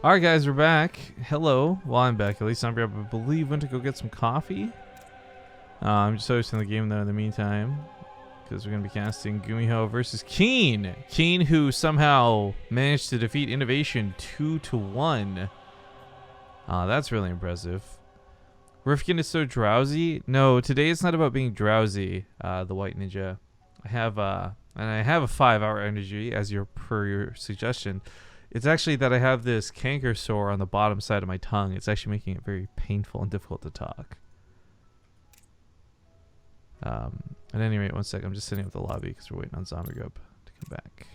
Alright guys, we're back. Hello. Well, I'm back. At least I believe went to go get some coffee. I'm just hosting the game though in the meantime, because we're going to be casting GuMiho versus KeeN. KeeN, who somehow managed to defeat Innovation 2-1. That's really impressive. Rifkin is so drowsy. No, today it's not about being drowsy, the White Ninja. I have a 5-hour energy, as per your suggestion. It's actually that I have this canker sore on the bottom side of my tongue. It's actually making it very painful and difficult to talk. At any rate, one sec. I'm just sitting up the lobby because we're waiting on Zombie Grub to come back.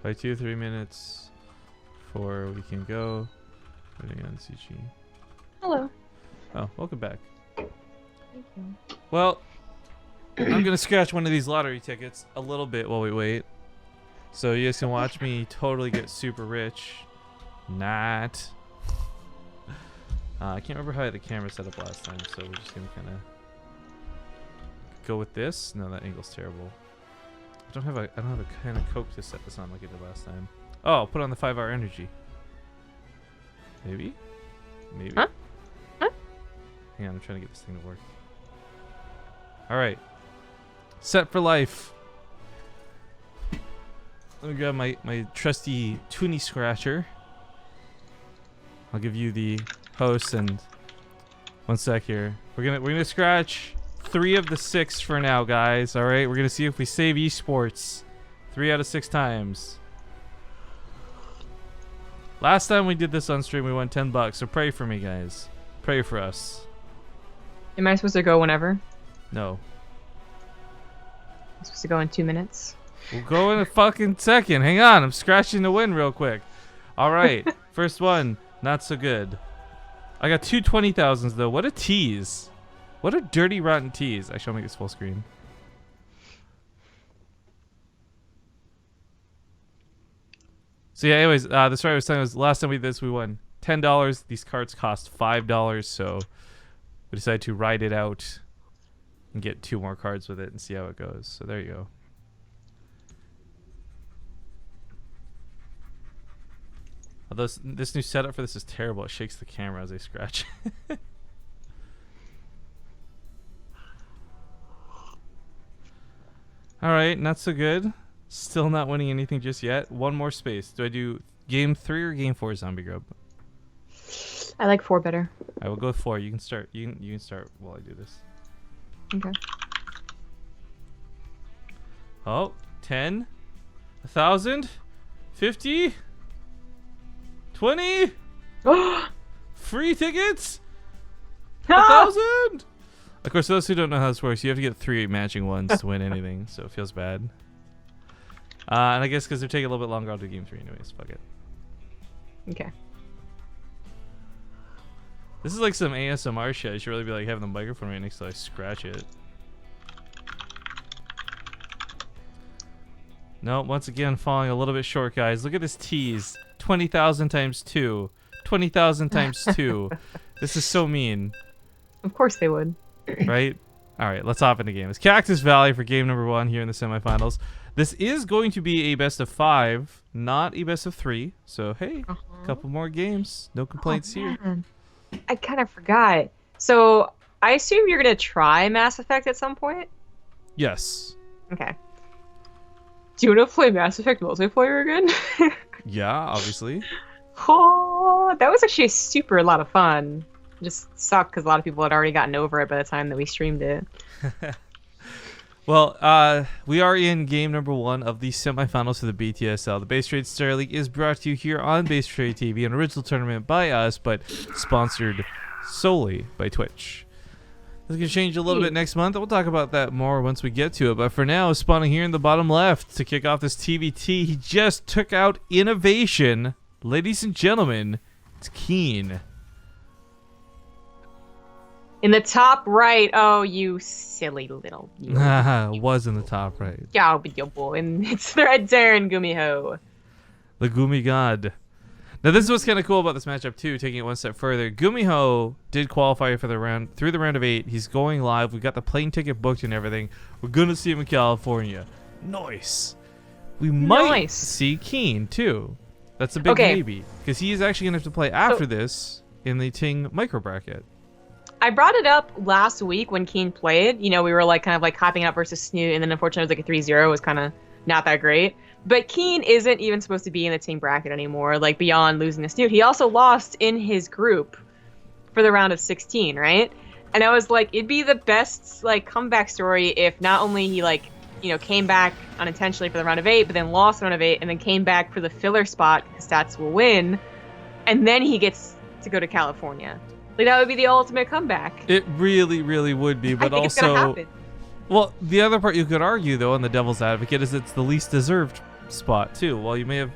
By 2-3 minutes before we can go. Waiting on CG. Hello. Oh, welcome back. Thank you. Well, I'm gonna scratch one of these lottery tickets a little bit while we wait, so you guys can watch me totally get super rich. Not. I can't remember how I had the camera set up last time, so we're just gonna kind of go with this. No, that angle's terrible. I don't have a kind of Coke to set this on like I did last time. Oh, I'll put on the 5-hour energy. Maybe? Maybe? Huh? Huh? Hang on, I'm trying to get this thing to work. Alright. Set for life. Let me grab my trusty Toonie Scratcher. I'll give you the host and one sec here. We're gonna scratch 3 of the 6 for now, guys. Alright, we're gonna see if we save esports 3 out of 6 times. Last time we did this on stream, we won $10, so pray for me, guys. Pray for us. Am I supposed to go whenever? No. I'm supposed to go in 2 minutes. We'll go in a fucking second. Hang on, I'm scratching the win real quick. Alright, first one, not so good. I got 2 20,000s though. What a tease. What a dirty, rotten tease. Actually, I'll make this full screen. So yeah, anyways, the story I was telling was last time we did this, we won $10. These cards cost $5, so we decided to ride it out and get 2 more cards with it and see how it goes. So there you go. Although this new setup for this is terrible. It shakes the camera as I scratch. Alright, not so good. Still not winning anything just yet. One more space. Do I do game 3 or game 4, Zombie Grub? I like 4 better. I will go with 4. You can start. You can start while I do this. Okay. Oh, 10, 1,000, 50, 20, free tickets, 1,000. Of course, those who don't know how this works, you have to get 3 matching ones to win anything, so it feels bad. And I guess because they're taking a little bit longer, I'll do game 3 anyways. Fuck it. Okay. This is like some ASMR shit. I should really be like having the microphone right next to I scratch it. No, once again, falling a little bit short, guys. Look at this tease. 20,000 times 2. 20,000 times 2. This is so mean. Of course they would. Right? Alright, let's hop into game. It's Cactus Valley for game number 1 here in the semifinals. This is going to be a best of 5, not a best of 3. So, hey, a couple more games. No complaints here. I kind of forgot. So, I assume you're going to try Mass Effect at some point? Yes. Okay. Do you want to play Mass Effect multiplayer again? Yeah, obviously. Oh, that was actually a lot of fun. Just sucked because a lot of people had already gotten over it by the time that we streamed it. Well, we are in game number 1 of the semifinals for the BTSL. The Base Trade StarLeague is brought to you here on BaseTradeTV, an original tournament by us, but sponsored solely by Twitch. This is going to change a little bit next month. We'll talk about that more once we get to it. But for now, spawning here in the bottom left to kick off this TvT, he just took out Innovation. Ladies and gentlemen, it's KeeN. In the top right. Oh, you silly little. Was in the top right. Yeah, but yo boy, and it's right there in GuMiho. The Gumi God. Now, this is what's kind of cool about this matchup, too, taking it one step further. GuMiho did qualify for the round, through the round of 8. He's going live. We've got the plane ticket booked and everything. We're going to see him in California. Nice. We might see KeeN, too. That's a big maybe. Because he is actually going to have to play after this in the Ting micro bracket. I brought it up last week when KeeN played. You know, we were like kind of like hyping up versus Snoot, and then unfortunately it was like a 3-0. It was kind of not that great. But KeeN isn't even supposed to be in the Ting bracket anymore, like beyond losing to Snoot. He also lost in his group for the round of 16, right? And I was like, it'd be the best like comeback story if not only he like, you know, came back unintentionally for the round of 8, but then lost the round of 8, and then came back for the filler spot because Stats will win, and then he gets to go to California. Like, that would be the ultimate comeback. It really, really would be, but I think also... it's gonna happen. Well, the other part you could argue, though, on the devil's advocate, is it's the least deserved spot, too. While you may have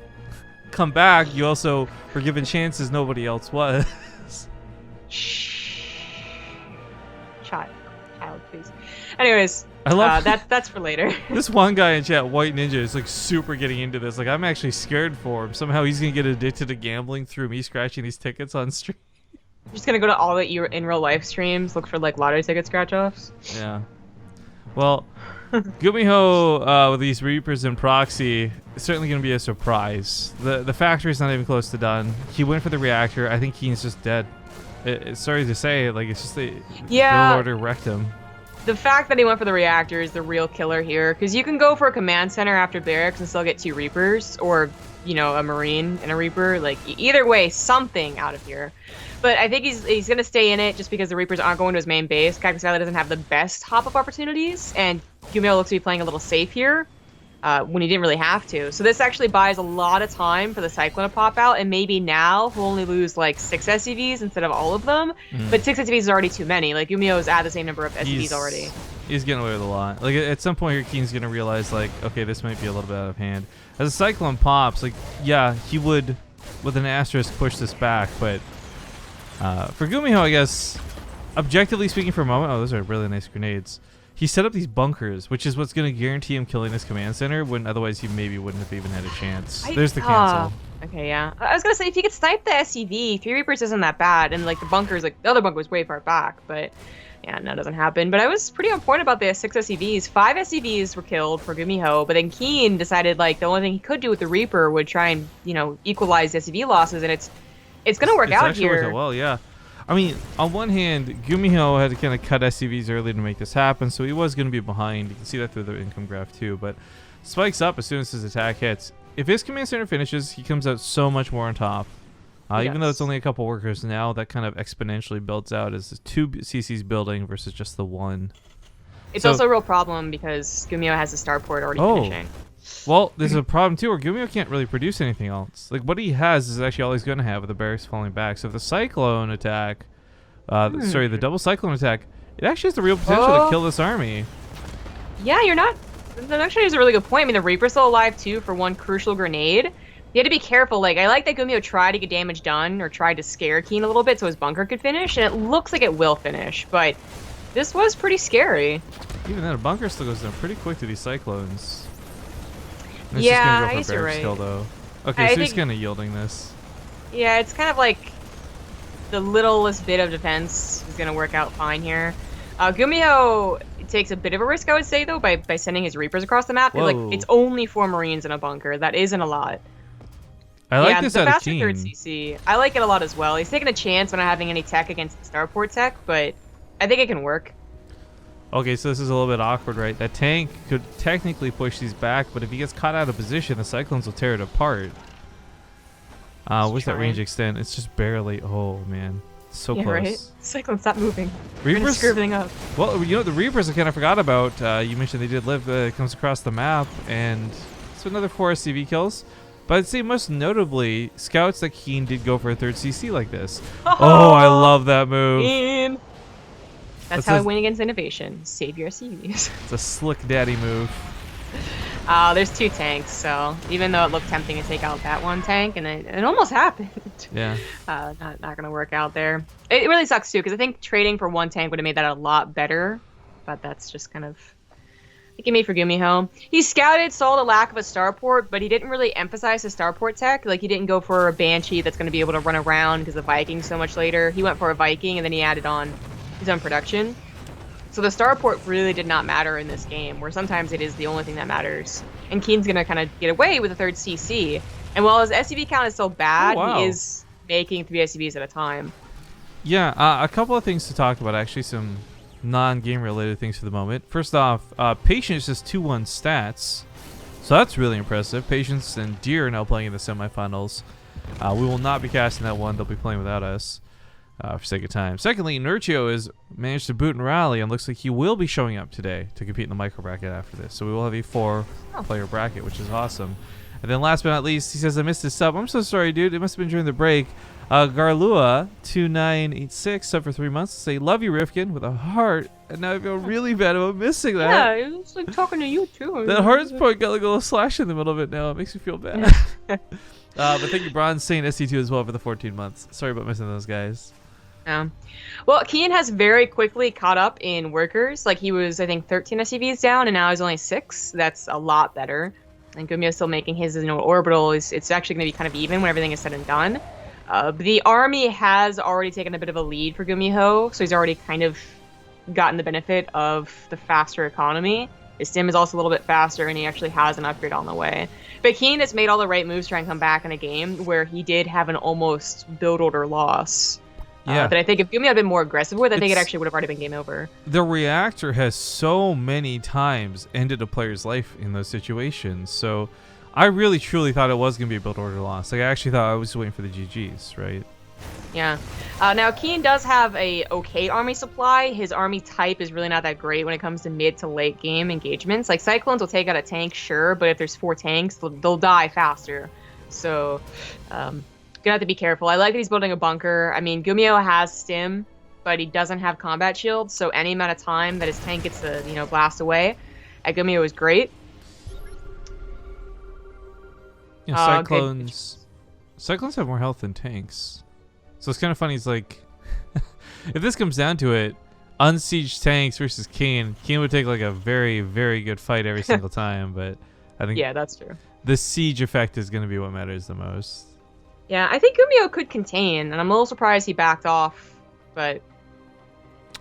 come back, you also were given chances nobody else was. Shh. Child, please. Anyways, I love that's for later. This one guy in chat, White Ninja, is like super getting into this. Like, I'm actually scared for him. Somehow he's gonna get addicted to gambling through me scratching these tickets on stream. I'm just gonna go to all the in real life streams, look for like lottery ticket scratch offs. Yeah. Well, GuMiho with these Reapers and Proxy is certainly going to be a surprise. The factory's not even close to done. He went for the reactor. I think KeeN's just dead. Sorry to say, like it's just the build order wrecked him. The fact that he went for the reactor is the real killer here, because you can go for a command center after barracks and still get 2 Reapers, or you know, a Marine and a Reaper. Like either way, something out of here. But I think he's going to stay in it just because the Reapers aren't going to his main base. Cactus Valley doesn't have the best hop-up opportunities, and GuMiho looks to be playing a little safe here when he didn't really have to. So this actually buys a lot of time for the Cyclone to pop out, and maybe now he'll only lose like 6 SCVs instead of all of them. But 6 SCVs is already too many. Like GuMiho is at the same number of SCVs already. He's getting away with a lot. Like at some point here, KeeN's going to realize like, okay, this might be a little bit out of hand. As a Cyclone pops, like yeah, he would with an asterisk push this back, but for GuMiho, I guess, objectively speaking for a moment, oh, those are really nice grenades. He set up these bunkers, which is what's going to guarantee him killing his command center, when otherwise he maybe wouldn't have even had a chance. There's the cancel. Okay, yeah. I was going to say, if you could snipe the SCV, 3 Reapers isn't that bad, and like the bunkers, like the other bunker was way far back, but yeah, no, it doesn't happen. But I was pretty on point about the 6 SCVs. 5 SCVs were killed for GuMiho, but then KeeN decided like the only thing he could do with the Reaper would try and, you know, equalize the SCV losses, and it's going to work out here. Worked out well, yeah. I mean, on one hand, GuMiho had to kind of cut SCVs early to make this happen, so he was going to be behind. You can see that through the income graph too, but spikes up as soon as his attack hits. If his command center finishes, he comes out so much more on top. Even though it's only a couple workers now, that kind of exponentially builds out as the 2 CCs building versus just the 1. It's also a real problem because GuMiho has the starport already finishing. Well, there's a problem too where GuMiho can't really produce anything else. Like what he has is actually all he's going to have with the barracks falling back. So if the Cyclone attack, sorry, the double Cyclone attack, it actually has the real potential to kill this army. Yeah, you're not. That actually is a really good point. I mean, the Reaper's still alive too for one crucial grenade. You had to be careful. Like, I like that GuMiho tried to get damage done or tried to scare KeeN a little bit so his bunker could finish, and it looks like it will finish, but this was pretty scary. Even then, a bunker still goes down pretty quick to these Cyclones. Yeah, I guess you're right. Kill, though. Okay, so he's kind of yielding this. Yeah, it's kind of like the littlest bit of defense is going to work out fine here. GuMiho takes a bit of a risk, I would say, though, by sending his Reapers across the map. Like, it's only 4 Marines in a bunker. That isn't a lot. I like this out of KeeN. Third CC. I like it a lot as well. He's taking a chance by not having any tech against the starport tech, but I think it can work. Okay, so this is a little bit awkward, right? That tank could technically push these back, but if he gets caught out of position, the Cyclones will tear it apart. What's that range extent? It's just barely. Oh, man. So close. Right? Cyclone, stop moving. Reapers? Screw everything up. Well, you know, the Reapers I kind of forgot about. You mentioned they did live. Comes across the map, and so another 4 SCV kills. But I'd say most notably, scouts that KeeN did go for a 3rd CC like this. Oh, I love that move. KeeN. That's how I win against innovation. Save your SCVs. It's a slick daddy move. There's 2 tanks, so even though it looked tempting to take out that one tank, and it almost happened. Yeah. Not gonna work out there. It really sucks too, because I think trading for 1 tank would have made that a lot better, but that's just kind of Like he made for GuMiho. He scouted, saw the lack of a starport, but he didn't really emphasize the starport tech. Like he didn't go for a Banshee that's going to be able to run around because the Viking's so much later. He went for a Viking and then he added on his own production. So the starport really did not matter in this game, where sometimes it is the only thing that matters. And KeeN's going to kind of get away with a third CC. And while his SCV count is still bad, he is making 3 SCVs at a time. Yeah, a couple of things to talk about, actually, some non-game related things for the moment. First off, Patience is 2-1 stats, so that's really impressive. Patience and Deer are now playing in the semifinals. We will not be casting that one. They'll be playing without us for sake of time. Secondly, Nurchio has managed to boot and rally, and looks like he will be showing up today to compete in the micro bracket after this. So we will have a 4-player bracket, which is awesome. And then last but not least, he says, I missed his sub. I'm so sorry, dude. It must have been during the break. Garlua2986 sub for 3 months. Say, love you, Rifkin, with a heart. And now I feel really bad about missing that. Yeah, it was like talking to you, too. That heart's point got like a little slash in the middle of it now. It makes me feel bad. But thank you, Bronze Saint SC2 as well for the 14 months. Sorry about missing those guys. Yeah. Well, KeeN has very quickly caught up in workers. Like, he was, I think, 13 SCVs down, and now he's only 6. That's a lot better. And GuMiho's still making his, orbital. It's actually going to be kind of even when everything is said and done. The army has already taken a bit of a lead for GuMiho, so he's already kind of gotten the benefit of the faster economy. His stim is also a little bit faster, and he actually has an upgrade on the way. But KeeN has made all the right moves to try and come back in a game where he did have an almost build order loss. Yeah. That I think if GuMiho had been more aggressive with, I think it actually would have already been game over. The reactor has so many times ended a player's life in those situations. So I really truly thought it was going to be a build order loss. Like, I actually thought I was waiting for the GGs, right? Yeah. Now, KeeN does have a okay army supply. His army type is really not that great when it comes to mid to late game engagements. Like, Cyclones will take out a tank, sure, but if there's 4 tanks, they'll die faster. So, gonna have to be careful. I like that he's building a bunker. I mean, GuMiho has stim, but he doesn't have combat shields, so any amount of time that his tank gets to, blast away at GuMiho is great. Yeah, Cyclones have more health than tanks. So it's kind of funny. It's like, if this comes down to it, unsieged tanks versus KeeN would take like a very, very good fight every single time, but I think that's true. The siege effect is going to be what matters the most. Yeah, I think GuMiho could contain, and I'm a little surprised he backed off, but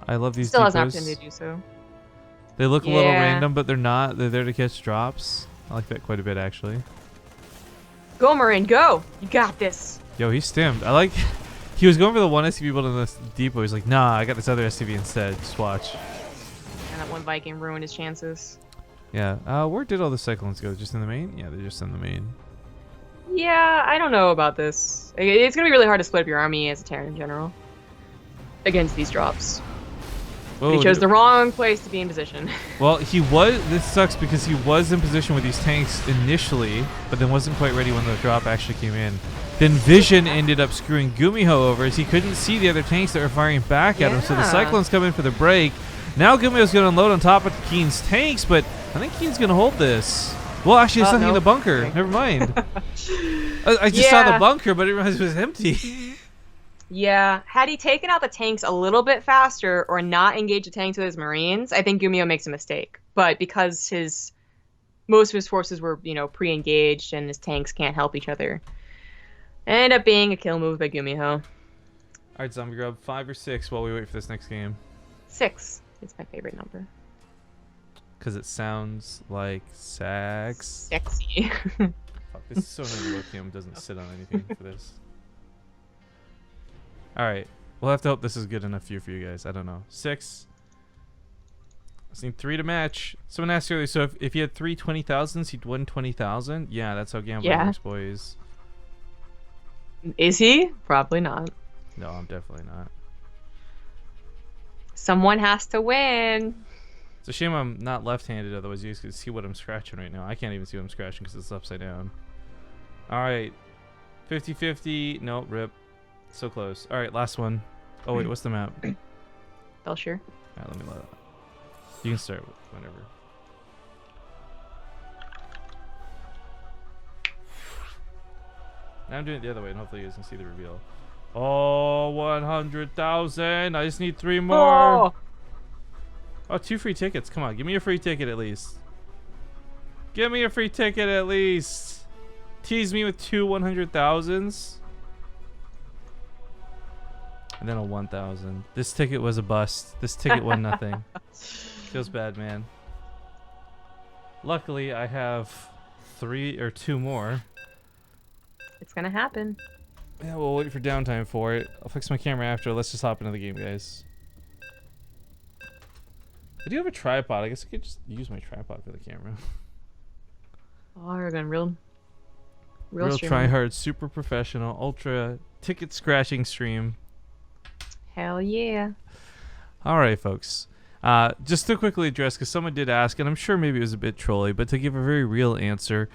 I love these still depots. has an opportunity to do so. They look a little random, but they're not. They're there to catch drops. I like that quite a bit, actually. Go, Marine, go! You got this. Yo, he stimmed. I like... He was going for the one SCV build in this depot. He's like, nah, I got this other SCV instead. Just watch. And that one Viking ruined his chances. Yeah. Where did all the Cyclones go? Just in the main? Yeah, they're just in the main. Yeah, I don't know about this. It's going to be really hard to split up your army as a Terran in general against these drops. Whoa, he chose the wrong place to be in position. Well, this sucks because he was in position with these tanks initially, but then wasn't quite ready when the drop actually came in. Then Vision ended up screwing GuMiho over as he couldn't see the other tanks that were firing back at him, so the Cyclones come in for the break. Now GuMiho's going to unload on top of KeeN's tanks, but I think KeeN's going to hold this. Well, actually, there's nothing in the bunker. Okay. Never mind. I just saw the bunker, but I didn't realize it was empty. Yeah, had he taken out the tanks a little bit faster or not engaged the tanks with his Marines, I think GuMiho makes a mistake. But because most of his forces were, pre-engaged and his tanks can't help each other, it ended up being a kill move by GuMiho. All right, Zombie Grub, 5 or 6 while we wait for this next game. 6. It's my favorite number. Because it sounds like sex. Sexy. Fuck, this is so annoying. Lithium doesn't sit on anything for this. Alright, we'll have to hope this is good enough for you guys. I don't know. 6. I just need 3 to match. Someone asked earlier, so if he had 3 20,000s, he'd win 20,000? Yeah, that's how gambling works, boys. Is he? Probably not. No, I'm definitely not. Someone has to win. It's a shame I'm not left-handed, otherwise you guys could see what I'm scratching right now. I can't even see what I'm scratching because it's upside down. Alright. 50-50. Nope, rip. So close. Alright, last one. Oh wait, what's the map? Belshire. Alright, let me let you can start whenever. Now I'm doing it the other way and hopefully you guys can see the reveal. Oh, 100,000. I just need 3 more. Oh, 2 free tickets. Come on, give me a free ticket at least. Give me a free ticket at least. Tease me with 2 100,000s. And then a 1,000. This ticket was a bust. This ticket won nothing. Feels bad, man. Luckily, I have 3 or 2 more. It's gonna happen. Yeah, we'll wait for downtime for it. I'll fix my camera after. Let's just hop into the game, guys. I do have a tripod. I guess I could just use my tripod for the camera. Oh, you're going real try streamer. hard, super professional, ultra ticket scratching stream. Hell yeah. All right, folks. Just to quickly address, because someone did ask, and I'm sure maybe it was a bit trolly, but to give a very real answer,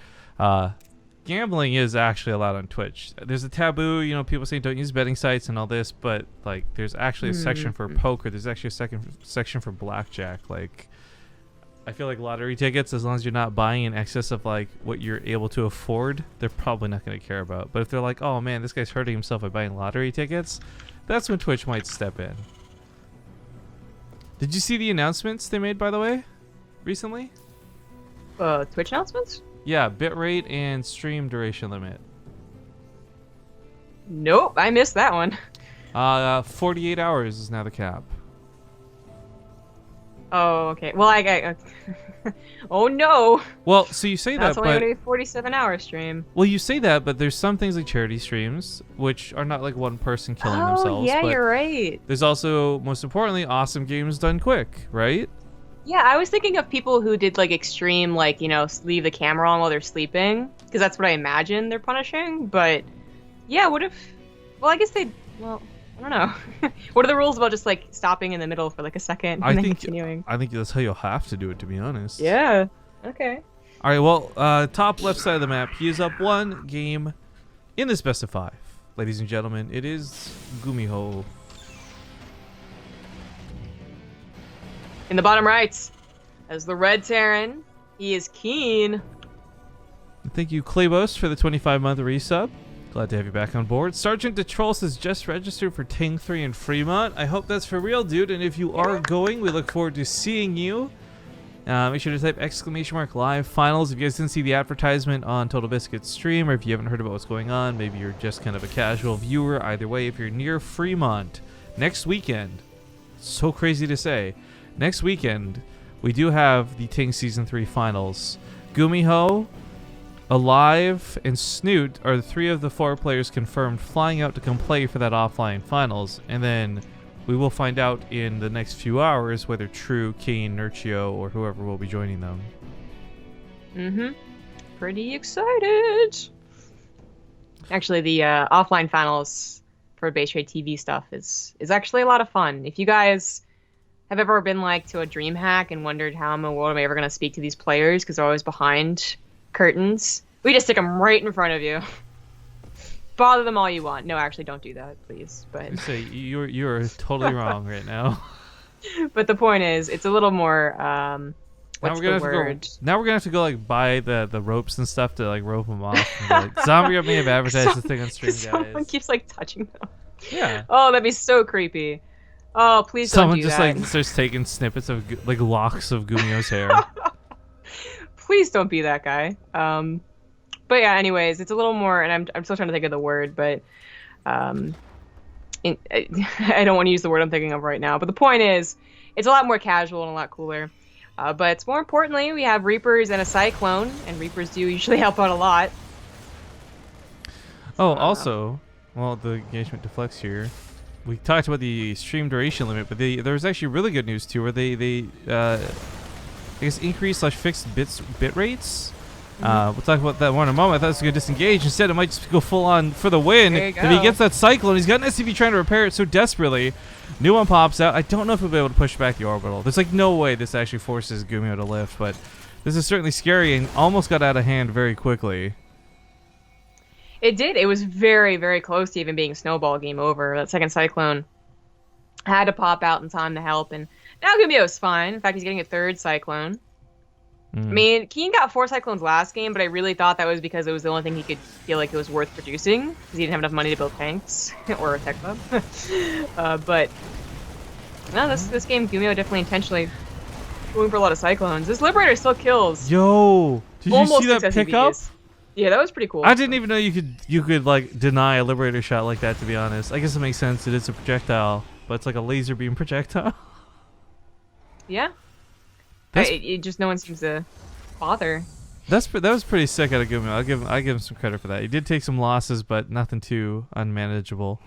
gambling is actually allowed on Twitch. There's a taboo, you know, people saying don't use betting sites and all this, but like there's actually a section for poker. There's actually a section for blackjack. Like, I feel like lottery tickets, as long as you're not buying in excess of like what you're able to afford, they're probably not going to care about. But if they're like, oh man, this guy's hurting himself by buying lottery tickets, that's when Twitch might step in. Did you see the announcements they made, by the way, recently? Twitch announcements? Yeah, bitrate and stream duration limit. Nope, I missed that one. 48 hours is now the cap. Oh, okay. Well, I oh no. Well, so you say That's that, only but gonna be a 47-hour stream. well, you say that, but there's some things like charity streams, which are not like one person killing themselves. Yeah, but you're right. there's also, most importantly, awesome games done quick, right? Yeah, I was thinking of people who did like extreme, like, you know, leave the camera on while they're sleeping, because that's what I imagine they're punishing. But yeah, what if? Well, I guess they. Well, I don't know. What are the rules about just like stopping in the middle for like a second and then continuing? I think that's how you'll have to do it, to be honest. Yeah. Okay. All right. Well, top left side of the map, he is up 1 game in this best of 5. Ladies and gentlemen, it is GuMiho. In the bottom right, as the red Terran, he is KeeN. Thank you, Klebos, for the 25-month resub. Glad to have you back on board. Sergeant DeTrolls has just registered for Ting 3 in Fremont. I hope that's for real, dude. And if you are going, we look forward to seeing you. Make sure to type !live finals. If you guys didn't see the advertisement on Total Biscuit's stream, or if you haven't heard about what's going on, maybe you're just kind of a casual viewer. Either way, if you're near Fremont next weekend, so crazy to say, next weekend we do have the Ting Season 3 finals. GuMiho, Alive, and Snoot are the 3 of the 4 players confirmed flying out to come play for that offline finals, and then we will find out in the next few hours whether True, KeeN, Nurchio, or whoever will be joining them. Pretty excited. Actually, the offline finals for BaseTradeTV stuff is actually a lot of fun. If you guys have ever been like to a dream hack and wondered how in the world am I ever going to speak to these players because they're always behind curtains, we just stick them right in front of you. Bother them all you want. No, actually, don't do that, please. But I say you're totally wrong right now. But the point is, it's a little more. What's the word? Now we're gonna have to go like buy the ropes and stuff to like rope them off. And, like, Zombie may have advertised this thing on stream, guys. Someone keeps like touching them. Yeah. Oh, that'd be so creepy. Oh, please don't do that. Someone just like starts taking snippets of like locks of GuMiho's hair. Please don't be that guy. But yeah, anyways, it's a little more, and I'm still trying to think of the word, but I don't want to use the word I'm thinking of right now. But the point is, it's a lot more casual and a lot cooler. But more importantly, we have Reapers and a Cyclone, and Reapers do usually help out a lot. Oh, also, well, the engagement deflects here. We talked about the stream duration limit, but there's actually really good news too, where they I guess increase/fixed bit rates. We'll talk about that more in a moment. I thought it was going to disengage. Instead, it might just go full on for the win. There you go. If he gets that Cyclone, he's got an SCV trying to repair it so desperately. New one pops out. I don't know if he'll be able to push back the orbital. There's like no way this actually forces GuMiho to lift, but this is certainly scary and almost got out of hand very quickly. It did. It was very, very close to even being snowball game over. That second Cyclone had to pop out in time to help, and now GuMiho's fine. In fact, he's getting a third Cyclone. I mean, KeeN got 4 Cyclones last game, but I really thought that was because it was the only thing he could feel like it was worth producing, because he didn't have enough money to build tanks or a tech club. But no, this game, GuMiho definitely intentionally going for a lot of Cyclones. This Liberator still kills. Yo, did Did almost you see that successive pickup? Vs. Yeah, that was pretty cool. I didn't even know you could like deny a liberator shot like that. To be honest, I guess it makes sense. It is a projectile, but it's like a laser beam projectile. Yeah. That's- It just no one seems to bother. that was pretty sick out of GuMiho. I give him some credit for that. He did take some losses, but nothing too unmanageable.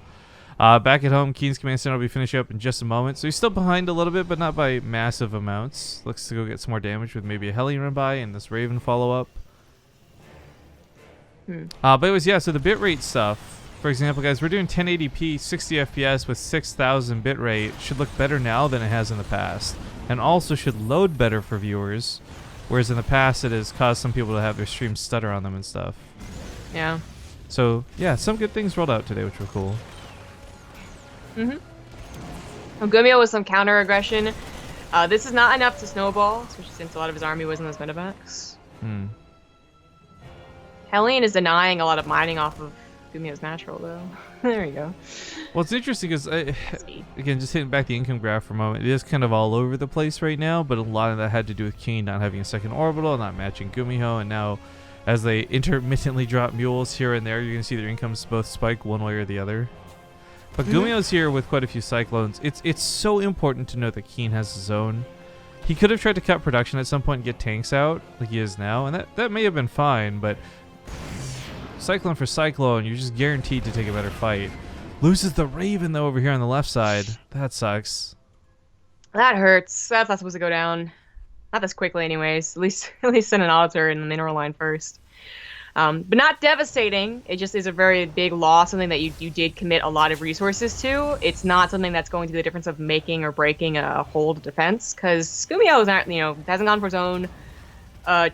Back at home, KeeN's command center will be finishing up in just a moment. So he's still behind a little bit, but not by massive amounts. Looks to go get some more damage with maybe a Hellion run by and this Raven follow up. But it was, yeah, so the bitrate stuff. For example, guys, we're doing 1080p, 60 FPS with 6,000 bitrate. Should look better now than it has in the past. And also should load better for viewers. Whereas in the past, it has caused some people to have their streams stutter on them and stuff. Yeah. So, yeah, some good things rolled out today, which were cool. GuMiho with some counter aggression. This is not enough to snowball, especially since a lot of his army was in those medevacs. Hellion is denying a lot of mining off of GuMiho's natural, though. There you go. Well, it's interesting because, again, just hitting back the income graph for a moment, it is kind of all over the place right now, but a lot of that had to do with KeeN not having a second orbital, not matching GuMiho, and now as they intermittently drop mules here and there, you're going to see their incomes both spike one way or the other. But GuMiho's here with quite a few cyclones. It's so important to note that KeeN has his own. He could have tried to cut production at some point and get tanks out like he is now, and that may have been fine, but cyclone for cyclone, you're just guaranteed to take a better fight. Loses the Raven though over here on the left side. That sucks. That hurts. That's not supposed to go down. Not this quickly, anyways. At least send an altar in the mineral line first. But not devastating. It just is a very big loss, something that you did commit a lot of resources to. It's not something that's going to be the difference of making or breaking a hold defense, because GuMiho hasn't gone for his own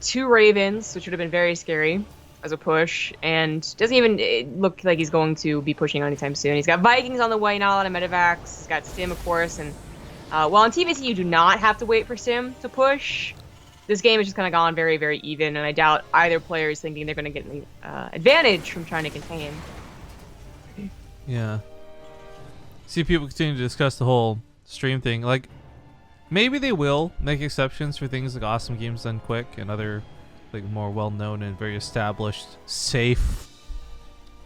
2 Ravens, which would have been very scary as a push, and doesn't even look like he's going to be pushing anytime soon. He's got Vikings on the way, not a lot of medevacs. He's got Stim, of course, and while on TvT you do not have to wait for Stim to push, this game has just kind of gone very, very even, and I doubt either player is thinking they're going to get an advantage from trying to contain. Yeah. See people continue to discuss the whole stream thing. Like, maybe they will make exceptions for things like awesome games done quick and other like more well-known and very established, safe,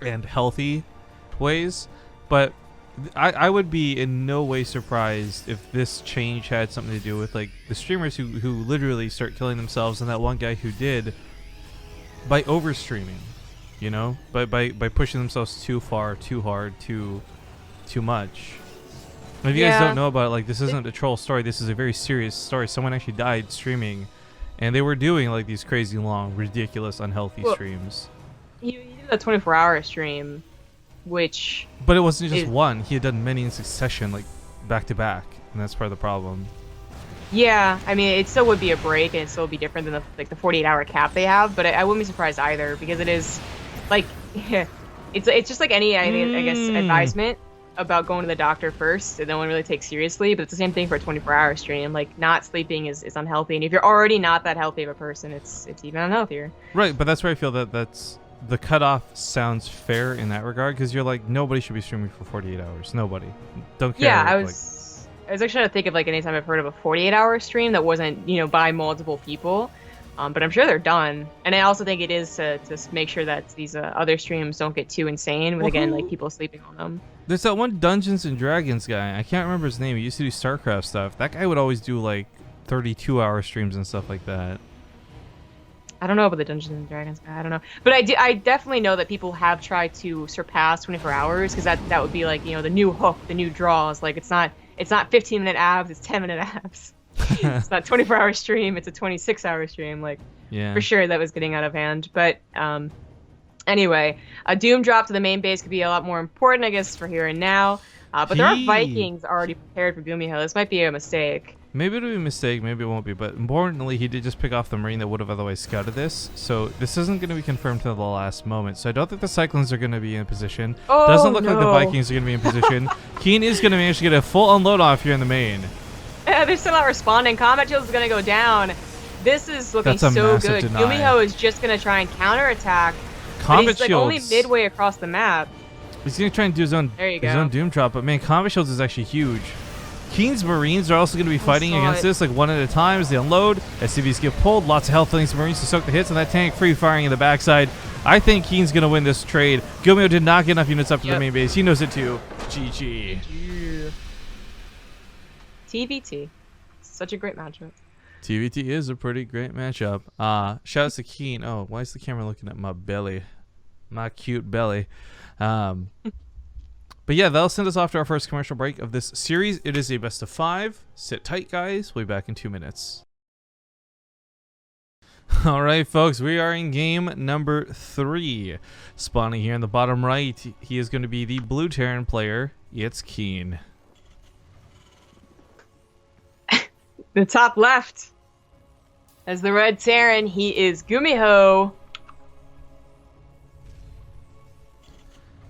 and healthy ways. But I would be in no way surprised if this change had something to do with like the streamers who literally start killing themselves, and that one guy who did by overstreaming, you know, by pushing themselves too far, too hard, too much. If you guys don't know about it, like, this isn't a troll story. This is a very serious story. Someone actually died streaming, and they were doing like these crazy long, ridiculous, unhealthy streams. He did a 24-hour stream, which... But it wasn't just one. He had done many in succession, like back to back, and that's part of the problem. Yeah, I mean, it still would be a break, and it still would be different than the 48-hour cap they have. But I wouldn't be surprised either, because it is like it's just like any I guess advisement about going to the doctor first that no one really takes seriously. But it's the same thing for a 24-hour stream. Like, not sleeping is unhealthy, and if you're already not that healthy of a person, it's even unhealthier. Right, but that's where I feel that's the cutoff sounds fair in that regard, because you're like, nobody should be streaming for 48 hours. Nobody. Don't care. Yeah, I was actually trying to think of like any time I've heard of a 48-hour stream that wasn't, by multiple people. But I'm sure they're done. And I also think it is to make sure that these other streams don't get too insane with, again, like people sleeping on them. There's that one Dungeons and Dragons guy. I can't remember his name. He used to do StarCraft stuff. That guy would always do like 32-hour streams and stuff like that. I don't know about the Dungeons and Dragons guy. I don't know. But I definitely know that people have tried to surpass 24 hours, because that would be like, the new hook, the new draws. Like, it's not 15-minute abs, it's 10-minute abs. It's not 24-hour stream, it's a 26-hour stream. Like, yeah. For sure that was getting out of hand. But anyway, a Doom drop to the main base could be a lot more important, I guess, for here and now. But there are Vikings already prepared for GuMiho. This might be a mistake. Maybe it'll be a mistake, maybe it won't be. But importantly, he did just pick off the Marine that would have otherwise scouted this. So this isn't going to be confirmed till the last moment. So I don't think the Cyclones are going to be in position. Oh, doesn't look like the Vikings are going to be in position. KeeN is going to manage to get a full unload off here in the main. Yeah, they're still not responding. Combat Shields is going to go down. This is looking so good. GuMiho is just going to try and counterattack. Combat Shields, like, only midway across the map. He's going to try and do his own Doom drop. But man, Combat Shields is actually huge. KeeN's Marines are also going to be fighting against this, like one at a time as they unload. SCVs get pulled. Lots of health things Marines to soak the hits, and that tank free firing in the backside. I think KeeN's going to win this trade. GuMiho did not get enough units up to the main base. He knows it too. GG. TvT. Such a great matchup. TvT is a pretty great matchup. Shout out to KeeN. Oh, why is the camera looking at my belly? My cute belly. But yeah, that'll send us off to our first commercial break of this series. It is a best of 5. Sit tight, guys. We'll be back in 2 minutes. All right, folks, we are in game number 3. Spawning here in the bottom right, he is going to be the blue Terran player. It's KeeN. The top left. As the red Terran, he is GuMiho.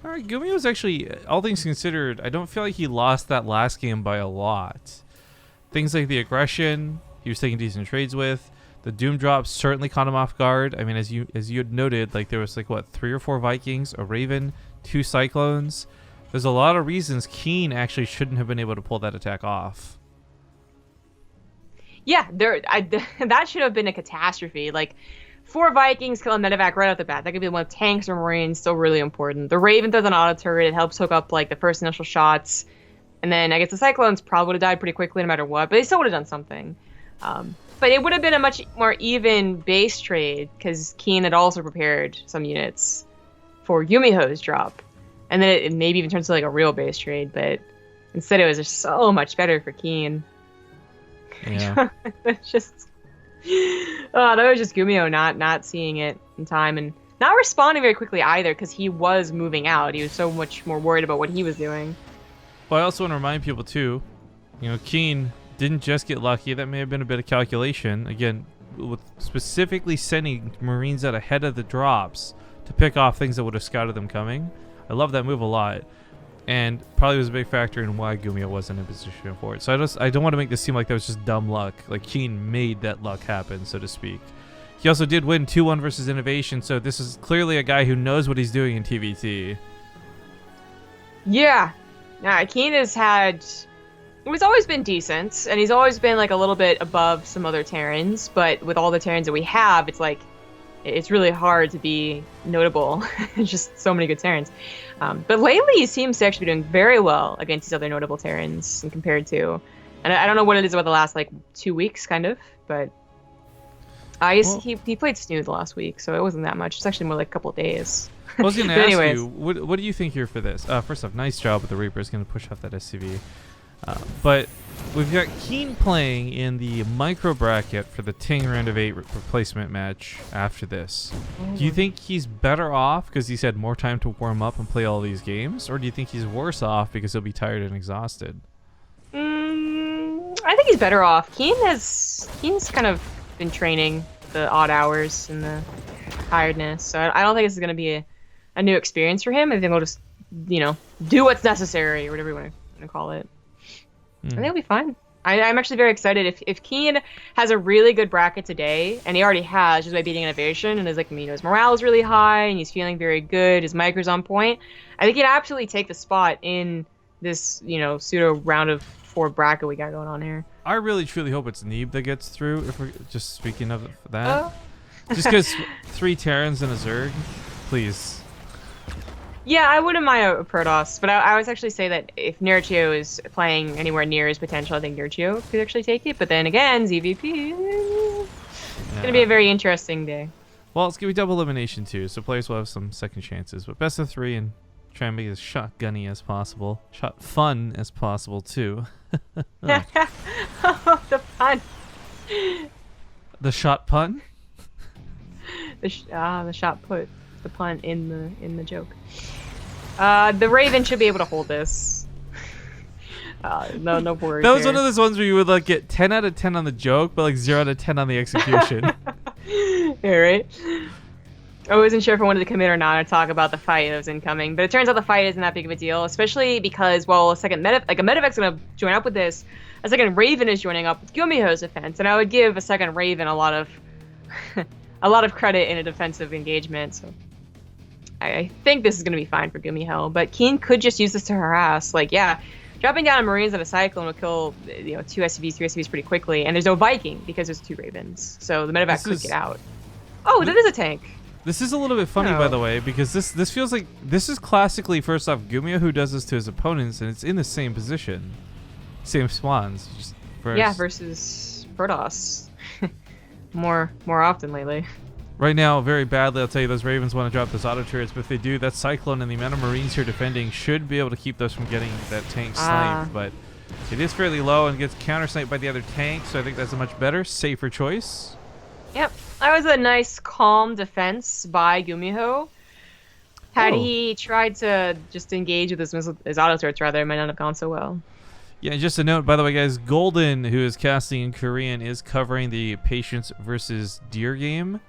All right, GuMiho was actually, all things considered, I don't feel like he lost that last game by a lot. Things like the aggression, he was taking decent trades with. The Doom drop certainly caught him off guard. I mean, as you had noted, like there was like what 3 or 4 Vikings, a Raven, 2 Cyclones. There's a lot of reasons KeeN actually shouldn't have been able to pull that attack off. Yeah, that should have been a catastrophe. Like 4 Vikings kill a medevac right off the bat. That could be one of tanks or Marines, still really important. The Raven does an auto turret. It helps hook up like the first initial shots. And then I guess the Cyclones probably would have died pretty quickly no matter what, but they still would have done something. But it would have been a much more even base trade because KeeN had also prepared some units for GuMiho's drop. And then it maybe even turns to like a real base trade, but instead it was just so much better for KeeN. Yeah. It's just... Oh, that was just GuMiho not seeing it in time and not responding very quickly either because he was moving out. He was so much more worried about what he was doing. Well, I also want to remind people too, KeeN didn't just get lucky. That may have been a bit of calculation. Again, with specifically sending Marines out ahead of the drops to pick off things that would have scouted them coming. I love that move a lot. And probably was a big factor in why GuMiho wasn't in position for it. So I don't want to make this seem like that was just dumb luck. Like KeeN made that luck happen, so to speak. He also did win 2-1 versus Innovation, so this is clearly a guy who knows what he's doing in TvT. Yeah. Nah, KeeN he's always been decent, and he's always been like a little bit above some other Terrans, but with all the Terrans that we have, it's like it's really hard to be notable. There's just so many good Terrans. But lately he seems to actually be doing very well against these other notable Terrans and compared to, and I don't know what it is about the last like 2 weeks kind of, but he played Snoo the last week, so it wasn't that much. It's actually more like a couple of days. I was going to ask you, what do you think here for this? First off, nice job with the Reaper. Is going to push off that SCV. But we've got KeeN playing in the micro bracket for the Ting round of 8 replacement match after this. Do you think he's better off because he's had more time to warm up and play all these games? Or do you think he's worse off because he'll be tired and exhausted? I think he's better off. KeeN's kind of been training the odd hours and the tiredness. So I don't think this is going to be a new experience for him. I think he'll just, do what's necessary or whatever you want to call it. I think it'll be fine. I'm actually very excited. If KeeN has a really good bracket today, and he already has just by beating Innovation, and his morale is really high, and he's feeling very good, his micro's on point, I think he'd absolutely take the spot in this, pseudo round of 4 bracket we got going on here. I really truly hope it's Neeb that gets through. If we're just speaking of that, just because 3 Terrans and a Zerg, please. Yeah, I wouldn't mind a Protoss, but I always actually say that if Nurchio is playing anywhere near his potential, I think Nurchio could actually take it. But then again, ZVP, it's going to be a very interesting day. Well, it's going to be double elimination too, so players will have some second chances. But best of 3 and try and make it as shotgunny as possible. Shot fun as possible too. Oh, the pun. The shot pun? The shot put. The pun in the joke. The Raven should be able to hold this. No worries. That was one of those ones where you would like get 10 out of 10 on the joke, but like 0 out of 10 on the execution. Yeah, right. I wasn't sure if I wanted to commit or not or talk about the fight that was incoming, but it turns out the fight isn't that big of a deal, especially because a second medevac's gonna join up with this. A second Raven is joining up with GuMiho's defense, and I would give a second Raven a lot of credit in a defensive engagement. So I think this is going to be fine for GuMiho, but KeeN could just use this to harass. Like, yeah, Dropping down a Marines and a Cyclone will kill, 2 SCVs, 3 SCVs pretty quickly, and there's no Viking because there's 2 Ravens, so the medevac could get out. Oh, that is a tank. This is a little bit funny, by the way, because this feels like this is classically, first off, GuMiho who does this to his opponents, and it's in the same position, same spawns. Yeah, versus Protoss, more often lately. Right now, very badly, I'll tell you, those Ravens want to drop those auto turrets, but if they do, that Cyclone and the amount of Marines here defending should be able to keep those from getting that tank sniped, but it is fairly low and gets counter-sniped by the other tank, so I think that's a much better, safer choice. Yep, that was a nice, calm defense by GuMiho. Had he tried to just engage with his auto turrets, rather, it might not have gone so well. Yeah, just a note, by the way, guys, Golden, who is casting in Korean, is covering the Patience versus Deer game.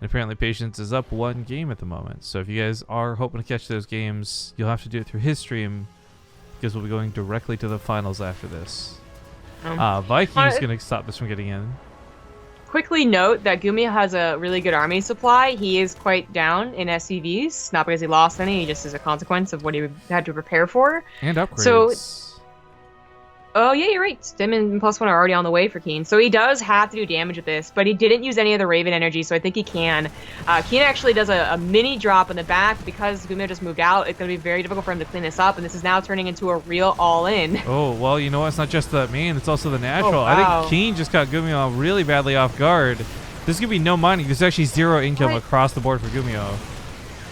And apparently Patience is up 1 game at the moment. So if you guys are hoping to catch those games, you'll have to do it through his stream, because we'll be going directly to the finals after this. Viking's going to stop this from getting in. Quickly note that GuMiho has a really good army supply. He is quite down in SCVs, not because he lost any, just as a consequence of what he had to prepare for. And upgrades. So, oh yeah, you're right. Stim and +1 are already on the way for KeeN. So he does have to do damage with this, but he didn't use any of the Raven energy, so I think he can. KeeN actually does a mini drop in the back. Because GuMiho just moved out, it's going to be very difficult for him to clean this up, and this is now turning into a real all-in. Oh, well, you know what? It's not just the main, it's also the natural. Oh, wow. I think KeeN just caught GuMiho really badly off guard. There's going to be no mining. There's actually 0 income across the board for GuMiho.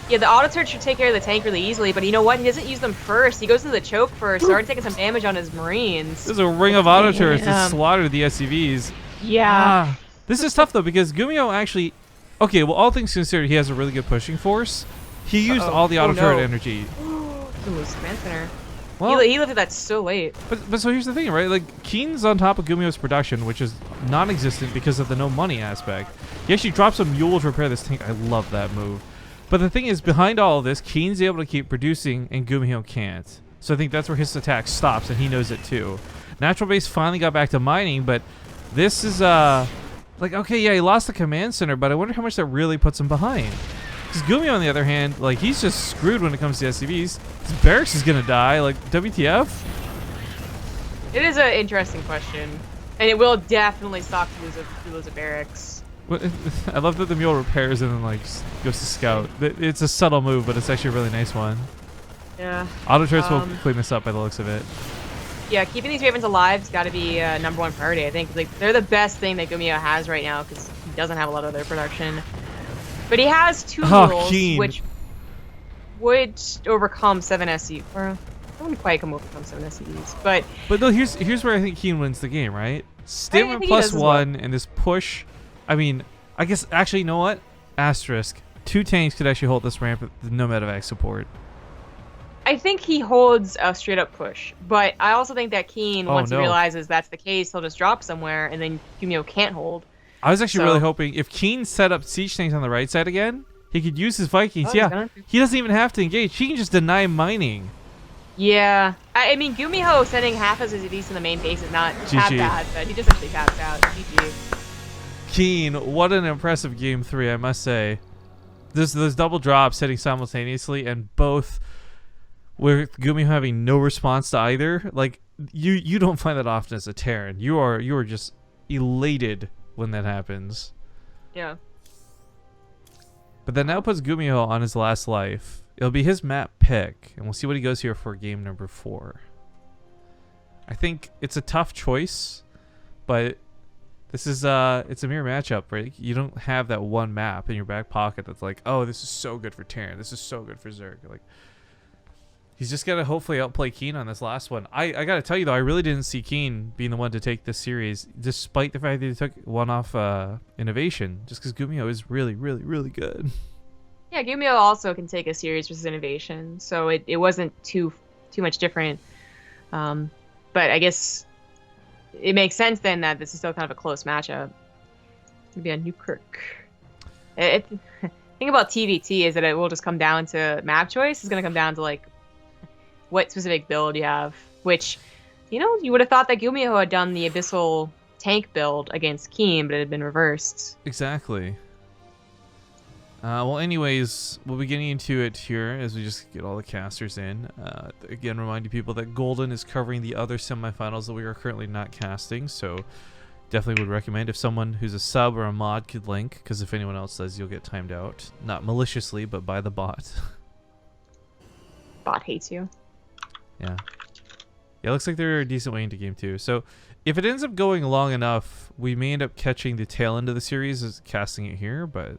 Yeah, the auto turret should take care of the tank really easily, but you know what? He doesn't use them first. He goes into the choke first, started taking some damage on his Marines. There's a ring of auto turrets that slaughtered the SCVs. Yeah. This is tough, though, because GuMiho actually... Okay, well, all things considered, he has a really good pushing force. He used all the auto turret energy. Ooh, command center. Well, he lifted that so late. But so here's the thing, right? Like, KeeN's on top of GuMiho's production, which is non-existent because of the no money aspect. He actually dropped some Mule to repair this tank. I love that move. But the thing is, behind all of this, KeeN's able to keep producing, and GuMiho can't. So I think that's where his attack stops, and he knows it too. Natural Base finally got back to mining, but this is, like, okay, yeah, he lost the command center, but I wonder how much that really puts him behind. Because GuMiho, on the other hand, like, he's just screwed when it comes to SCVs. His barracks is going to die, like, WTF? It is an interesting question, and it will definitely suck to lose a barracks. I love that the Mule repairs and then like goes to scout. It's a subtle move, but it's actually a really nice one. Yeah. Auto turrets will clean this up by the looks of it. Yeah, keeping these Ravens alive has got to be #1 priority. I think like they're the best thing that GuMiho has right now because he doesn't have a lot of their production. But he has 2 rules, which would overcome 7 SC. Or I wouldn't quite overcome 7 SCVs, but no, here's where I think KeeN wins the game, right? Stamina +1 and this push. I mean, I guess, actually, you know what? Asterisk. 2 tanks could actually hold this ramp with no medevac support. I think he holds a straight-up push, but I also think that KeeN, once he realizes that's the case, he'll just drop somewhere, and then GuMiho can't hold. I was actually really hoping, if KeeN set up siege tanks on the right side again, he could use his Vikings. He doesn't even have to engage. He can just deny mining. Yeah. I mean, GuMiho sending half of his ADs in the main base is not that bad, but he just actually taps out. GG. KeeN, what an impressive game 3, I must say. Those double drops hitting simultaneously, and both with GuMiho having no response to either. Like, you don't find that often as a Terran. You are just elated when that happens. Yeah. But that now puts GuMiho on his last life. It'll be his map pick, and we'll see what he goes here for game number 4. I think it's a tough choice, but this is it's a mirror matchup, right? You don't have that one map in your back pocket that's like, oh, this is so good for Terran. This is so good for Zerg. Like, he's just got to hopefully outplay KeeN on this last one. I got to tell you, though, I really didn't see KeeN being the one to take this series, despite the fact that he took one off Innovation, just because GuMiho is really, really, really good. Yeah, GuMiho also can take a series versus Innovation, so it wasn't too much different. But I guess it makes sense then that this is still kind of a close matchup. Maybe a Newkirk. The thing about TvT is that it will just come down to map choice. It's going to come down to like what specific build you have, which, you know, you would have thought that GuMiho had done the Abyssal tank build against KeeN, but it had been reversed. Exactly. Well, anyways, we'll be getting into it here as we just get all the casters in. Again, reminding people that Golden is covering the other semifinals that we are currently not casting, so definitely would recommend if someone who's a sub or a mod could link, because if anyone else does, you'll get timed out. Not maliciously, but by the bot. Bot hates you. Yeah. Yeah, it looks like they're a decent way into game 2. So if it ends up going long enough, we may end up catching the tail end of the series as casting it here, but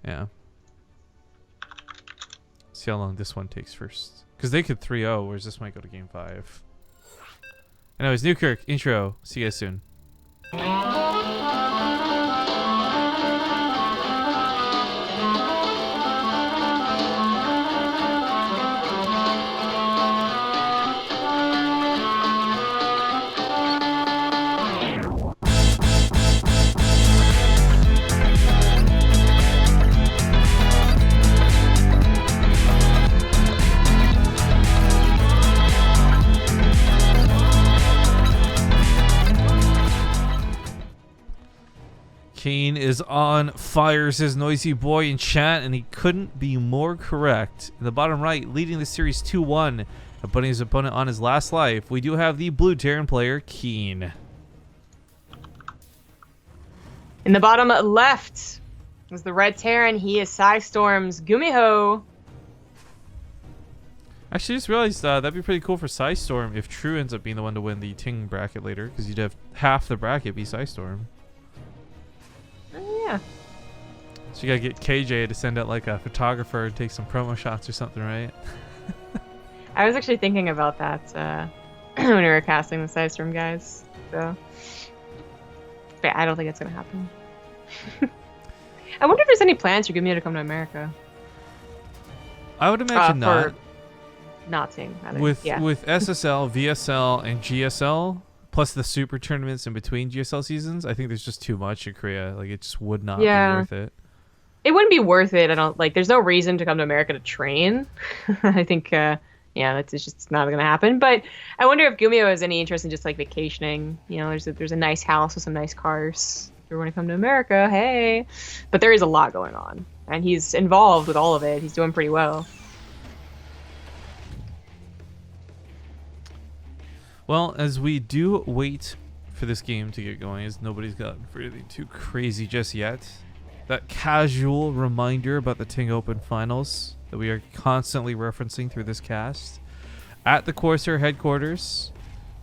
yeah. See how long this one takes first. Because they could 3-0, whereas this might go to game 5. Anyways, Newkirk, intro. See you guys soon. KeeN is on fire, says Noisy Boy in chat, and he couldn't be more correct. In the bottom right, leading the series 2-1, putting his opponent on his last life, we do have the blue Terran player, KeeN. In the bottom left is the red Terran. He is Psystorm's GuMiho. Actually, just realized that'd be pretty cool for Psystorm if True ends up being the one to win the Ting bracket later, because you'd have half the bracket be Psystorm. Yeah. So you gotta get KJ to send out like a photographer and take some promo shots or something, right? I was actually thinking about that when we were casting the Psystorm guys. So, but I don't think it's gonna happen. I wonder if there's any plans for GuMiho to come to America. I would imagine not. Not Ting. With SSL, VSL, and GSL, plus the super tournaments in between GSL seasons, I think there's just too much in Korea. Like, it just would not be worth it. It wouldn't be worth it. I don't like. There's no reason to come to America to train. I think, yeah, it's just not gonna happen. But I wonder if GuMiho has any interest in just like vacationing. You know, there's a nice house with some nice cars. If you want to come to America, hey. But there is a lot going on, and he's involved with all of it. He's doing pretty well. Well, as we do wait for this game to get going, as nobody's gotten for anything too crazy just yet, that casual reminder about the Ting Open Finals that we are constantly referencing through this cast at the Corsair headquarters,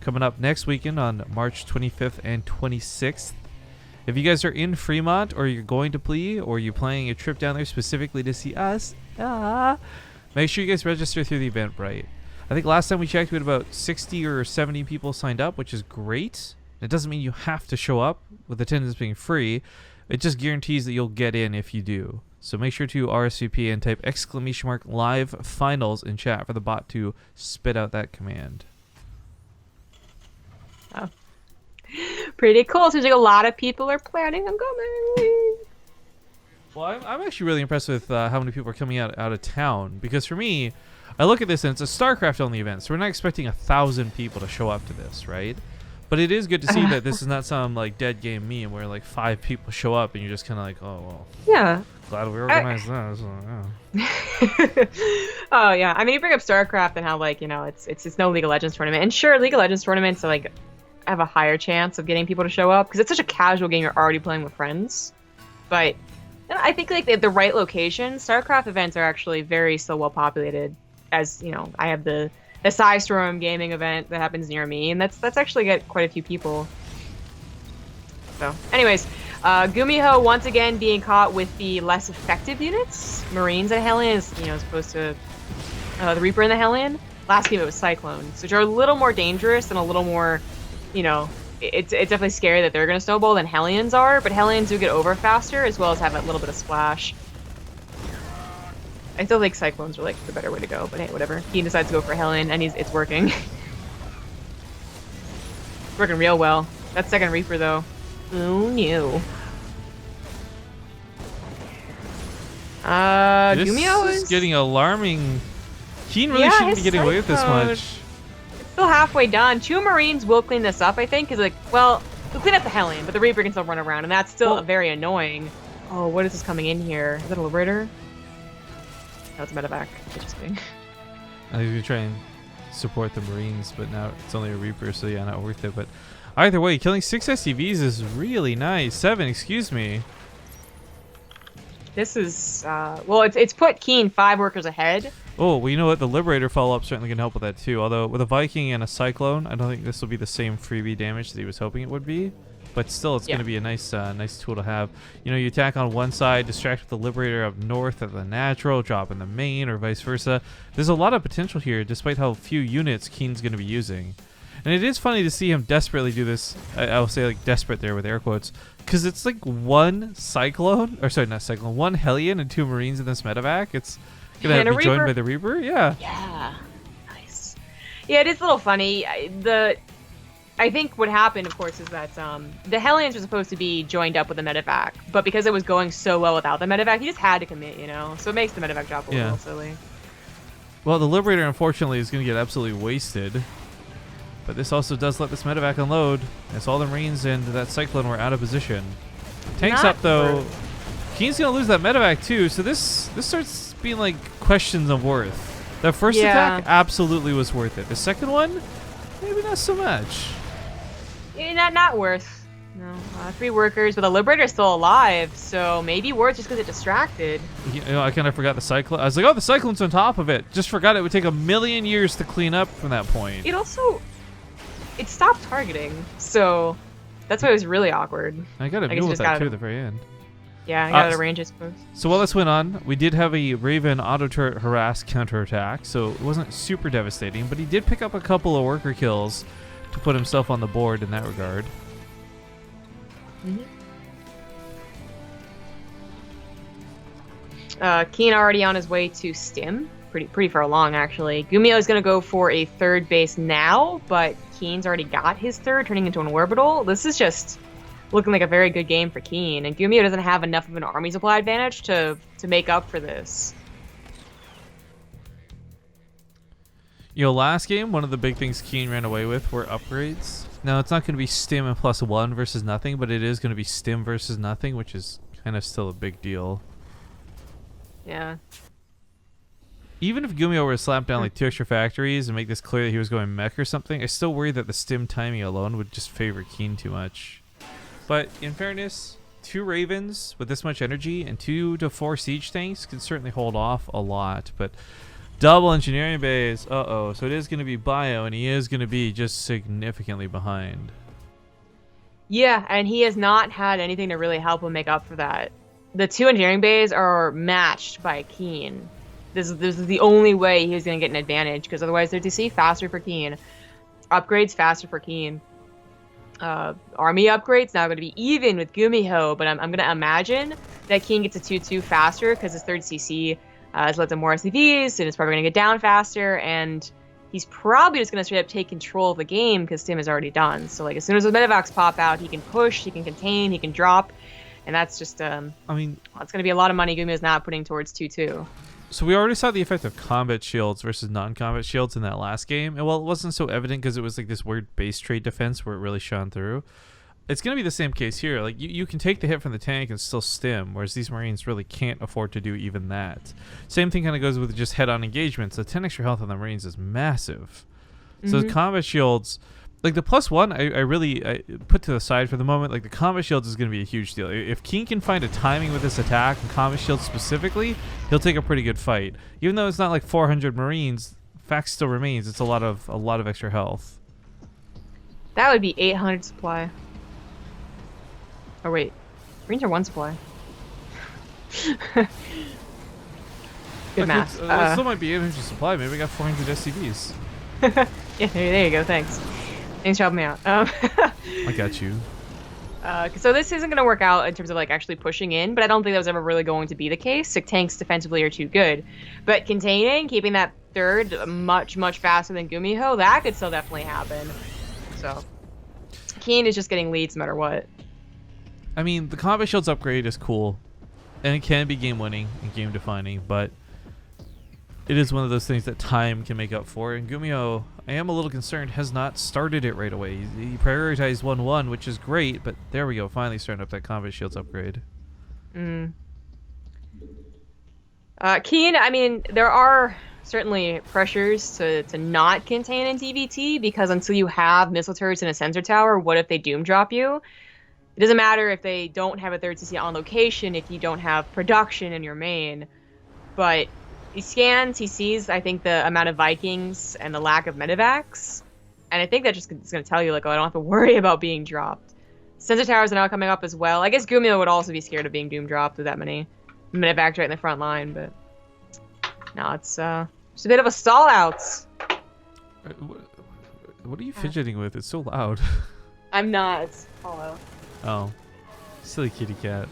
coming up next weekend on March 25th and 26th. If you guys are in Fremont, or you're going to play, or you're planning a trip down there specifically to see us, make sure you guys register through the Eventbrite. I think last time we checked, we had about 60 or 70 people signed up, which is great. It doesn't mean you have to show up, with attendance being free. It just guarantees that you'll get in if you do. So make sure to RSVP and type !live finals in chat for the bot to spit out that command. Oh. Pretty cool. Seems like a lot of people are planning on coming. Well, I'm actually really impressed with how many people are coming out of town, because for me, I look at this and it's a StarCraft only event, so we're not expecting 1,000 people to show up to this, right? But it is good to see that this is not some like dead game meme where like 5 people show up and you're just kind of like, oh well. Yeah. Glad we organized that. So, yeah. Oh yeah. I mean, you bring up StarCraft and how like, you know, it's no League of Legends tournament, and sure, League of Legends tournaments are like have a higher chance of getting people to show up because it's such a casual game. You're already playing with friends, but I think like the right location, StarCraft events are actually very so well populated. As you know, I have the Psystorm gaming event that happens near me, and that's actually got quite a few people. So, anyways, GuMiho once again being caught with the less effective units, Marines and Hellions, you know, as opposed to the Reaper and the Hellion. Last game it was Cyclones, which are a little more dangerous and a little more, you know, it's definitely scary that they're going to snowball than Hellions are, but Hellions do get over faster as well as have a little bit of splash. I still think Cyclones are like the better way to go, but hey, whatever. KeeN decides to go for Hellion, and it's working. It's working real well. That second Reaper, though. Oh, no. GuMiho is getting alarming. KeeN really shouldn't be getting away with this much. It's still halfway done. 2 Marines will clean this up, I think, because like, well, they'll clean up the Hellion, but the Reaper can still run around, and that's still very annoying. Oh, what is this coming in here? Is that a Liberator? No, it's a medevac. Interesting. I was gonna try and support the Marines, but now it's only a Reaper, so yeah, not worth it. But either way, killing 6 SCVs is really nice. 7, excuse me. This is, well, it's put KeeN 5 workers ahead. Oh, well, you know what? The Liberator follow-up certainly can help with that too. Although with a Viking and a Cyclone, I don't think this will be the same freebie damage that he was hoping it would be. But still, it's going to be a nice tool to have. You know, you attack on one side, distract with the Liberator up north at the natural, drop in the main, or vice versa. There's a lot of potential here, despite how few units KeeN's going to be using. And it is funny to see him desperately do this. I'll say like desperate there with air quotes, because it's like one Cyclone, or sorry, not Cyclone, one Hellion and 2 Marines in this medevac. It's going to be joined by the Reaper. Yeah. Yeah. Nice. Yeah, it is a little funny. I think what happened, of course, is that the Hellions were supposed to be joined up with the medevac, but because it was going so well without the medevac, he just had to commit, you know? So it makes the medevac drop a little silly. Well, the Liberator, unfortunately, is going to get absolutely wasted. But this also does let this medevac unload, as all the Marines and that Cyclone were out of position. Tanks up, though. KeeN's going to lose that medevac, too, so this starts being like questions of worth. The first attack absolutely was worth it. The second one, maybe not so much. Yeah, not worth. No, 3 workers, but the Liberator's still alive, so maybe worth just because it distracted. You know, I kind of forgot the Cyclone. I was like, oh, the Cyclone's on top of it. Just forgot it would take a million years to clean up from that point. It stopped targeting, so that's why it was really awkward. I got a mule with that too at the very end. Yeah, I got out of range, I suppose. So while this went on, we did have a Raven auto turret harass counterattack, so it wasn't super devastating, but he did pick up a couple of worker kills to put himself on the board in that regard. KeeN already on his way to Stim, pretty far along actually. GuMiho is going to go for a 3rd base now, but KeeN's already got his 3rd, turning into an orbital. This is just looking like a very good game for KeeN, and GuMiho doesn't have enough of an army supply advantage to make up for this. You know, last game, one of the big things KeeN ran away with were upgrades. Now, it's not going to be Stim and +1 versus nothing, but it is going to be Stim versus nothing, which is kind of still a big deal. Yeah. Even if GuMiho were to slap down like 2 extra factories and make this clear that he was going mech or something, I still worry that the Stim timing alone would just favor KeeN too much. But in fairness, 2 Ravens with this much energy and 2 to 4 siege tanks can certainly hold off a lot, but double engineering bays, so it is going to be Bio, and he is going to be just significantly behind. Yeah, and he has not had anything to really help him make up for that. The 2 engineering bays are matched by KeeN. This is the only way he's going to get an advantage, because otherwise they're DC faster for KeeN. Upgrades faster for KeeN. Army upgrades now going to be even with GuMiho, but I'm going to imagine that KeeN gets a 2-2 faster because his 3rd CC has led to more SCVs, and it's probably going to get down faster, and he's probably just going to straight up take control of the game because Stim is already done. So like as soon as the medevacs pop out, he can push, he can contain, he can drop, and that's just I mean, well, it's going to be a lot of money GuMiho's not putting towards 2-2. So we already saw the effect of combat shields versus non-combat shields in that last game, and while it wasn't so evident because it was like this weird base trade defense where it really shone through, it's going to be the same case here. Like you can take the hit from the tank and still stim, whereas these Marines really can't afford to do even that. Same thing kind of goes with just head-on engagements. The 10 extra health on the Marines is massive. So the combat shields, like the +1, I really put to the side for the moment. Like the combat shields is going to be a huge deal. If KeeN can find a timing with this attack and combat shields specifically, he'll take a pretty good fight. Even though it's not like 400 Marines, fact still remains. It's a lot of extra health. That would be 800 supply. Oh wait, Marines are 1 supply. Good math. It still might be 800 supply. Maybe we got 400 SCVs. Yeah, there you go. Thanks for helping me out. I got you. So this isn't going to work out in terms of like actually pushing in, but I don't think that was ever really going to be the case. 6 tanks defensively are too good, but containing, keeping that 3rd much faster than GuMiho, that could still definitely happen. So KeeN is just getting leads no matter what. I mean, the combat shields upgrade is cool, and it can be game winning and game defining, but it is one of those things that time can make up for. And GuMiho, I am a little concerned, has not started it right away. He prioritized 1-1, which is great, but there we go, finally starting up that combat shields upgrade. Mm. KeeN, I mean, there are certainly pressures to not contain in TvT because until you have missile turrets and a sensor tower, what if they doom drop you? It doesn't matter if they don't have a third CC on location, if you don't have production in your main. But he scans, he sees, I think, the amount of Vikings and the lack of medevacs. And I think that just is going to tell you, like, oh, I don't have to worry about being dropped. Sensor towers are now coming up as well. I guess GuMiho would also be scared of being doom dropped with that many medevacs right in the front line, but no, it's just a bit of a stall out. What are you fidgeting with? It's so loud. I'm not. It's hollow. Oh, silly kitty cat.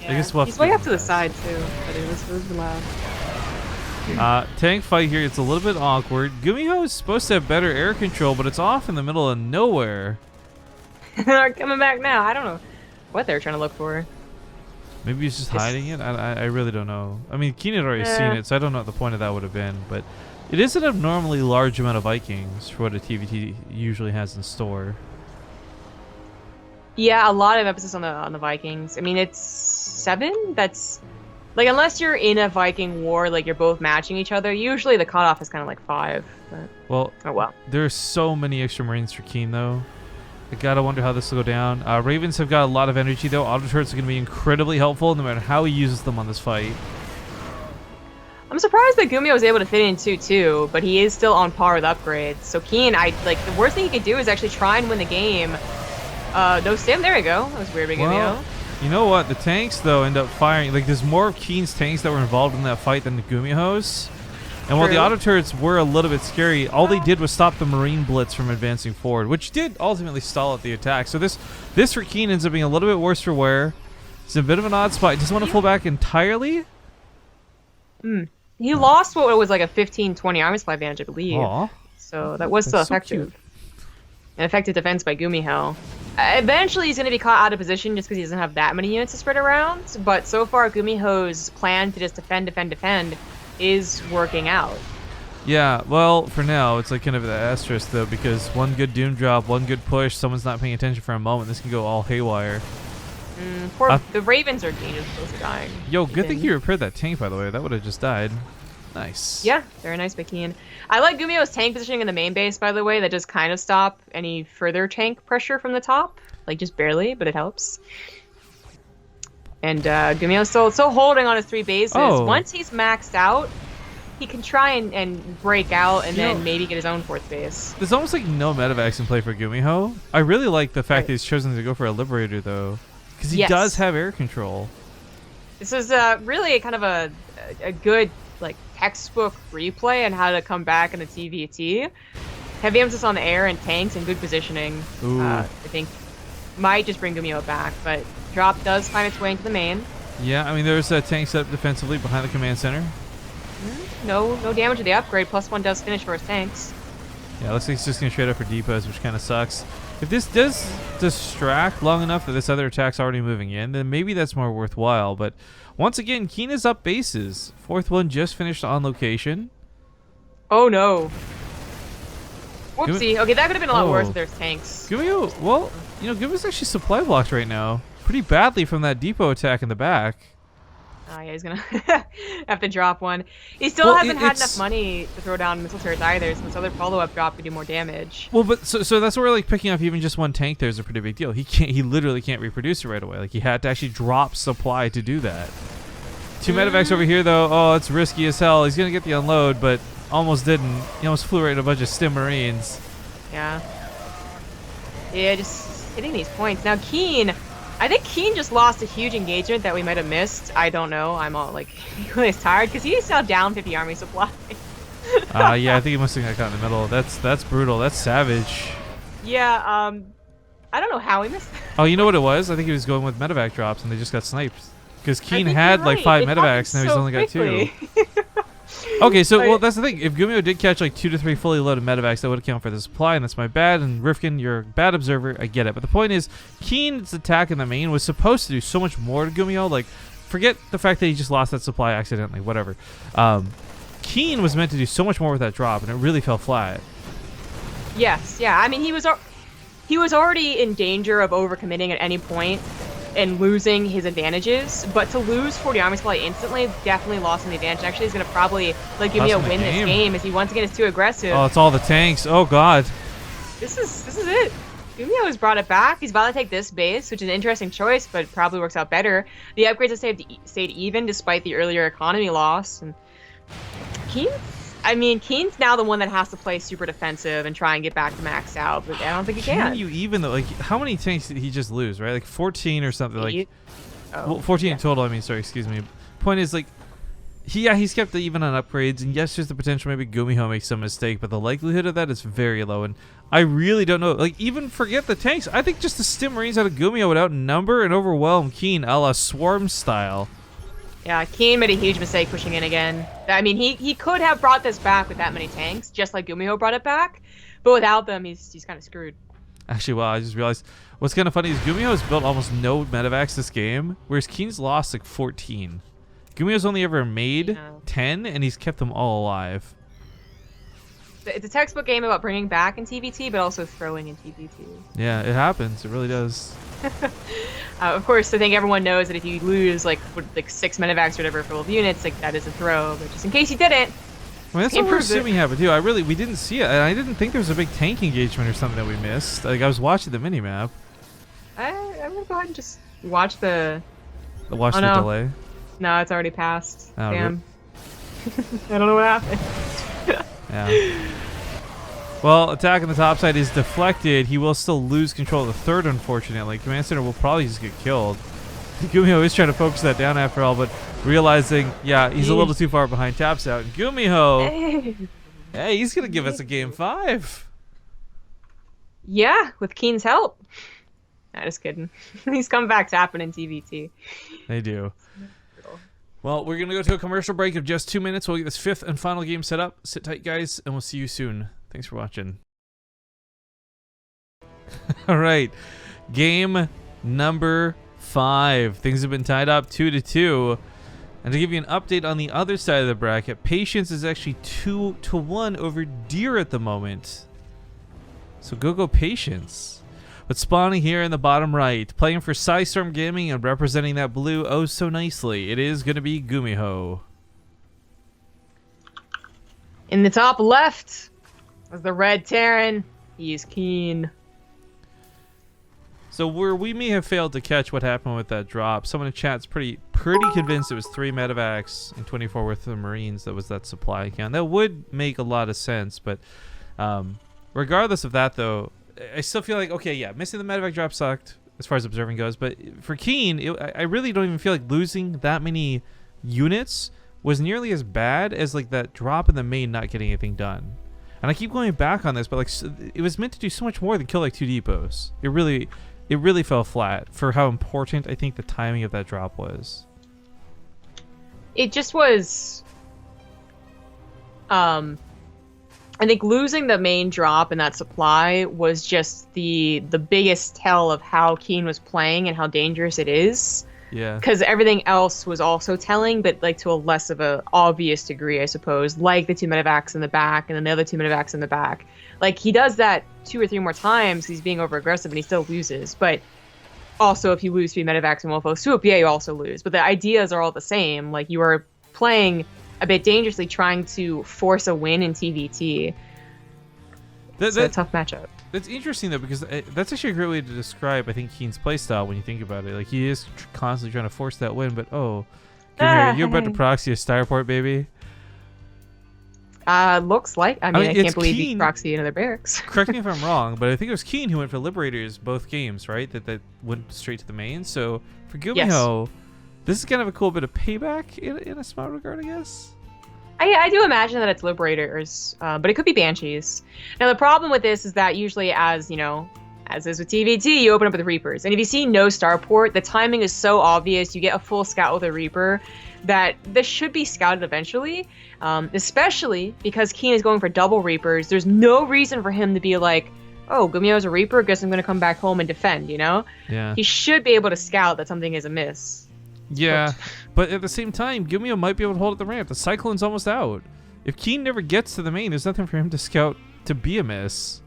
Yeah. I guess we'll have He's to way give up him to the that. side too, but it was loud. Tank fight here. It's a little bit awkward. GuMiho is supposed to have better air control, but it's off in the middle of nowhere. They're coming back now. I don't know what they're trying to look for. Maybe he's just hiding it. I really don't know. I mean, KeeN had already seen it, so I don't know what the point of that would have been. But it is an abnormally large amount of Vikings for what a TvT usually has in store. Yeah, a lot of emphasis on the Vikings. I mean, it's 7. That's like unless you're in a Viking war, like you're both matching each other. Usually the cutoff is kind of like 5. But, well, oh well. There's so many extra Marines for KeeN though. I gotta wonder how this will go down. Ravens have got a lot of energy though. Auto turrets are gonna be incredibly helpful no matter how he uses them on this fight. I'm surprised that GuMiho was able to fit in 2-2, but he is still on par with upgrades. So KeeN, the worst thing he could do is actually try and win the game. No stim. There we go. That was weird, GuMiho. You know what? The tanks though end up firing. Like there's more of KeeN's tanks that were involved in that fight than the GuMiho's. And while the auto turrets were a little bit scary, all they did was stop the Marine Blitz from advancing forward, which did ultimately stall out the attack. So this for KeeN ends up being a little bit worse for wear. It's a bit of an odd spot. He doesn't want to pull back entirely. He lost what was like a 15-20 army supply advantage, I believe. Aww. So that was still effective. An effective defense by GuMiho. Eventually he's going to be caught out of position just because he doesn't have that many units to spread around. But so far, GuMiho's plan to just defend is working out. Yeah, well, for now, it's like kind of the asterisk, though, because one good doom drop, one good push, someone's not paying attention for a moment, this can go all haywire. The Ravens are dangerous, close to dying. Yo, good thing you repaired that tank, by the way. That would have just died. Nice. Yeah, very nice by KeeN. I like GuMiho's tank positioning in the main base, by the way. That does kind of stop any further tank pressure from the top. Like, just barely, but it helps. And GuMiho's still holding on his 3 bases. Oh. Once he's maxed out, he can try and break out and then maybe get his own 4th base. There's almost like no medevacs in play for GuMiho. I really like the fact that he's chosen to go for a Liberator, though. Because he does have air control. This is really kind of a good like textbook replay on how to come back in the TvT. Heavy emphasis on the air and tanks and good positioning. I think might just bring GuMiho back, but drop does find its way into the main. Yeah, I mean there's a tank set up defensively behind the command center. No damage to the upgrade. +1 does finish for his tanks. Yeah, looks like he's just gonna trade up for depots, which kind of sucks. If this does distract long enough that this other attack's already moving in, then maybe that's more worthwhile. But once again, KeeN is up bases. 4th one just finished on location. Oh no. Whoopsie. Okay, that could have been a lot worse if there's tanks. GuMiho, well, you know, GuMiho's actually supply blocked right now. Pretty badly from that depot attack in the back. Oh yeah, he's gonna have to drop one. He still hasn't had enough money to throw down missile turrets either, so this other follow-up drop could do more damage. Well, but so that's where like picking up even just one tank there is a pretty big deal. He literally can't reproduce it right away. Like he had to actually drop supply to do that. 2 medevacs over here though. Oh, it's risky as hell. He's gonna get the unload, but almost didn't. He almost flew right into a bunch of stim Marines. Yeah. Yeah, just hitting these points. Now KeeN, I think KeeN just lost a huge engagement that we might have missed. I don't know. I'm all like really tired because he's now down 50 army supply. Yeah, I think he must have got caught in the middle. That's brutal. That's savage. Yeah. I don't know how he missed. Oh, you know what it was? I think he was going with medevac drops and they just got sniped. Because KeeN had like 5 medevacs, now he's only got 2. Okay, so well, that's the thing. If GuMiho did catch like 2 to 3 fully loaded medevacs, that would account for the supply, and that's my bad. And Rifkin, you're a bad observer. I get it. But the point is, KeeN's attack in the main was supposed to do so much more to GuMiho. Like, forget the fact that he just lost that supply accidentally. Whatever. KeeN was meant to do so much more with that drop, and it really fell flat. Yes. Yeah. I mean, he was already in danger of overcommitting at any point. and losing his advantages, but to lose 40 army supply instantly definitely lost him the advantage. Actually, he's gonna probably like GuMiho win this game as he once again is too aggressive. Oh, it's all the tanks. Oh god. This is it. GuMiho has brought it back. He's about to take this base, which is an interesting choice, but probably works out better. The upgrades have stayed even despite the earlier economy loss. And KeeN's now the one that has to play super defensive and try and get back to max out, but I don't think he can. Can you even though? Like, how many tanks did he just lose? Right, like 14 or something. Like, well, 14 in total. I mean, sorry, excuse me. Point is, like, he's kept it even on upgrades, and yes, there's the potential maybe GuMiho makes some mistake, but the likelihood of that is very low, and I really don't know. Like, even forget the tanks. I think just the Stim Marines out of GuMiho would outnumber and overwhelm KeeN a la Swarm style. Yeah, KeeN made a huge mistake pushing in again. I mean, he could have brought this back with that many tanks, just like GuMiho brought it back, but without them, he's kind of screwed. Actually, wow, I just realized what's kind of funny is GuMiho has built almost no medevacs this game, whereas KeeN's lost like 14. GuMiho's only ever made 10, and he's kept them all alive. It's a textbook game about bringing back in TvT, but also throwing in TvT. Yeah, it happens. It really does. Of course, I think everyone knows that if you lose like 6 medevacs or whatever full of units, like that is a throw. But just in case you didn't, I mean, that's what we're assuming happened too. We didn't see it, and I didn't think there was a big tank engagement or something that we missed. Like, I was watching the minimap. I'm gonna go ahead and just watch the. Watch the delay. No, it's already passed. Oh, damn. I don't know what happened. Yeah. Well, attack on the top side is deflected. He will still lose control of the third, unfortunately. Command center will probably just get killed. GuMiho is trying to focus that down after all, but realizing, yeah, he's a little too far behind, taps out. And GuMiho, hey, he's going to give us a game 5. Yeah, with KeeN's help. Nah, just kidding. He's come back tapping in TvT. They do. Well, we're going to go to a commercial break of just 2 minutes. We'll get this 5th and final game set up. Sit tight, guys, and we'll see you soon. Thanks for watching. All right. Game number 5. Things have been tied up 2-2. And to give you an update on the other side of the bracket, Patience is actually 2-1 over Deer at the moment. So go Patience. But spawning here in the bottom right, playing for Storm Gaming and representing that blue oh so nicely, it is going to be GuMiho. In the top left is the red Terran. He's KeeN. So where we may have failed to catch what happened with that drop, someone in chat's pretty convinced it was 3 medevacs and 24 worth of Marines that was that supply count. That would make a lot of sense, but regardless of that though, I still feel like, okay, yeah, missing the medevac drop sucked as far as observing goes, but for KeeN, I really don't even feel like losing that many units was nearly as bad as like that drop in the main not getting anything done. And I keep going back on this, but like it was meant to do so much more than kill like 2 depots. It really fell flat for how important I think the timing of that drop was. It just was I think losing the main drop in that supply was just the biggest tell of how KeeN was playing and how dangerous it is. Yeah. Because everything else was also telling, but like to a less of a obvious degree, I suppose. Like the 2 medevacs in the back and then the other 2 medevacs in the back. Like he does that 2 or 3 more times. He's being over aggressive and he still loses. But also, if you lose 3 medevacs in Wolfo Swoop, yeah, you also lose. But the ideas are all the same. Like you are playing a bit dangerously, trying to force a win in TvT. It's a tough matchup. That's interesting though, because that's actually a great way to describe, I think, KeeN's playstyle when you think about it. Like he is constantly trying to force that win, but you're about to proxy a Starport, baby. Looks like. I mean, I can't believe KeeN, he proxy another barracks. Correct me if I'm wrong, but I think it was KeeN who went for Liberators both games, right? That went straight to the main. So for GuMiho, this is kind of a cool bit of payback in a small regard, I guess. I do imagine that it's Liberators, but it could be Banshees. Now, the problem with this is that usually, as is with TvT, you open up with Reapers. And if you see no Starport, the timing is so obvious. You get a full scout with a Reaper that this should be scouted eventually, especially because KeeN is going for double Reapers. There's no reason for him to be like, oh, GuMiho's a Reaper, guess I'm going to come back home and defend, Yeah. He should be able to scout that something is amiss. Yeah, but at the same time, GuMiho might be able to hold at the ramp. The Cyclone's almost out. If KeeN never gets to the main, there's nothing for him to scout to be amiss.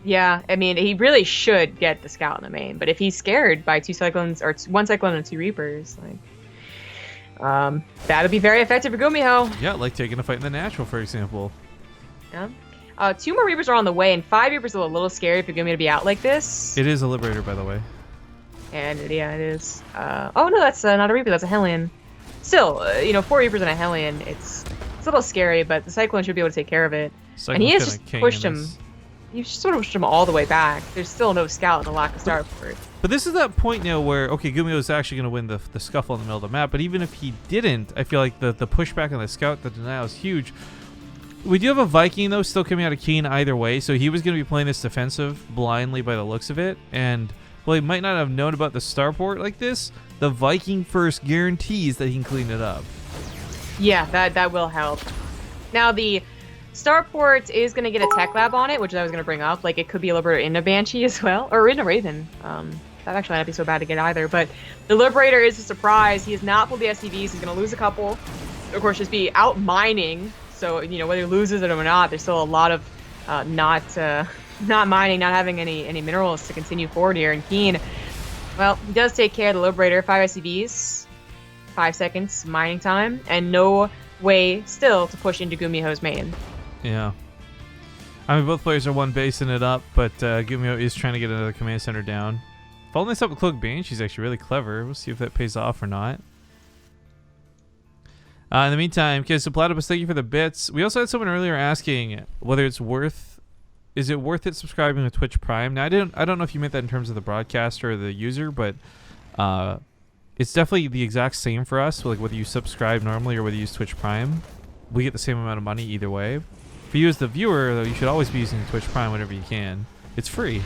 Yeah, I mean, he really should get the scout in the main, but if he's scared by 2 cyclones or 1 cyclone and 2 reapers, like, that'd be very effective for GuMiho. Yeah, like taking a fight in the natural, for example. Yeah. 2 more reapers are on the way, and 5 reapers are a little scary for GuMiho to be out like this. It is a liberator, by the way. And yeah, it is. Oh no, that's not a reaper. That's a Hellion. Still, 4 reapers and a Hellion. It's a little scary, but the cyclone should be able to take care of it. And he has just pushed him. You've sort of pushed him all the way back. There's still no scout and a lack of starport. But this is that point now where, okay, GuMiho is actually going to win the scuffle in the middle of the map, but even if he didn't, I feel like the pushback on the scout, the denial is huge. We do have a Viking, though, still coming out of KeeN either way, so he was going to be playing this defensive blindly by the looks of it, and while he might not have known about the starport like this, the Viking first guarantees that he can clean it up. Yeah, that will help. Now, the starport is going to get a tech lab on it, which I was going to bring up. Like, it could be a Liberator in a Banshee as well, or in a Raven. That actually might not be so bad to get either, but the Liberator is a surprise. He has not pulled the SCVs. He's going to lose a couple. Of course, just be out mining. So, whether he loses it or not, there's still a lot of not mining, not having any minerals to continue forward here. And KeeN, well, he does take care of the Liberator. 5 SCVs, 5 seconds mining time, and no way still to push into GuMiho's main. Yeah. I mean, both players are one basing it up, but GuMiho is trying to get another command center down. Following this up with Cloak Banshee is actually really clever. We'll see if that pays off or not. In the meantime, so Platypus, thank you for the bits. We also had someone earlier asking whether it's worth it subscribing to Twitch Prime. Now, I don't know if you meant that in terms of the broadcaster or the user, but it's definitely the exact same for us. Like whether you subscribe normally or whether you use Twitch Prime, we get the same amount of money either way. For you as the viewer, though, you should always be using Twitch Prime whenever you can. It's free.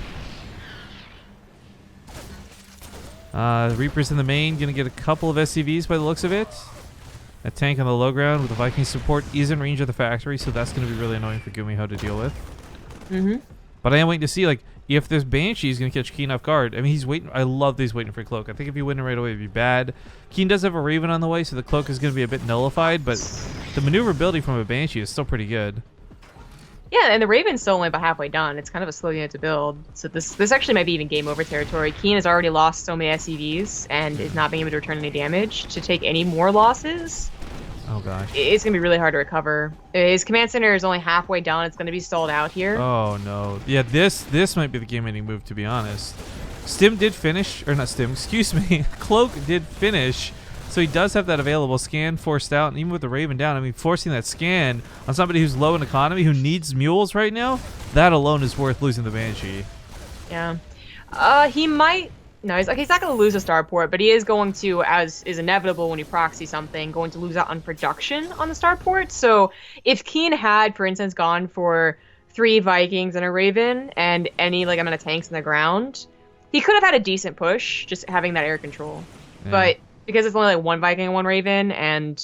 The Reaper's in the main, gonna get a couple of SCVs by the looks of it. A tank on the low ground with the Viking support is in range of the factory, so that's gonna be really annoying for GuMiho to deal with. But I am waiting to see, like, if this Banshee is gonna catch KeeN off guard. I mean, he's waiting. I love that he's waiting for Cloak. I think if he went in right away, it'd be bad. KeeN does have a Raven on the way, so the Cloak is gonna be a bit nullified, but the maneuverability from a Banshee is still pretty good. Yeah, and the Raven's still only about halfway done. It's kind of a slow unit to build. So this actually might be even game over territory. KeeN has already lost so many SCVs and is not being able to return any damage. To take any more losses, oh gosh, it's going to be really hard to recover. His command center is only halfway done. It's going to be stalled out here. Oh no. Yeah, this might be the game-ending move, to be honest. Stim did finish, or not Stim, excuse me. Cloak did finish. So he does have that available scan forced out, and even with the Raven down, I mean, forcing that scan on somebody who's low in economy, who needs mules right now, that alone is worth losing the Banshee. Yeah. He might... No, he's not going to lose a starport, but he is going to, as is inevitable when you proxy something, going to lose out on production on the starport. So if KeeN had, for instance, gone for 3 Vikings and a Raven and any like amount of tanks in the ground, he could have had a decent push, just having that air control. Yeah. But because it's only like 1 Viking and 1 Raven and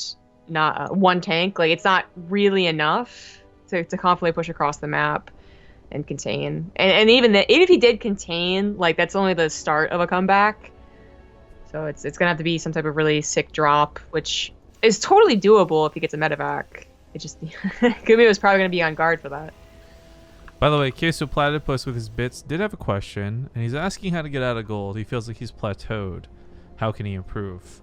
not 1 tank, like it's not really enough to confidently push across the map and contain. And even if he did contain, like that's only the start of a comeback. So it's gonna have to be some type of really sick drop, which is totally doable if he gets a medevac. It just GuMiho is probably gonna be on guard for that. By the way, Queso Platypus with his bits did have a question, and he's asking how to get out of gold. He feels like he's plateaued. How can he improve?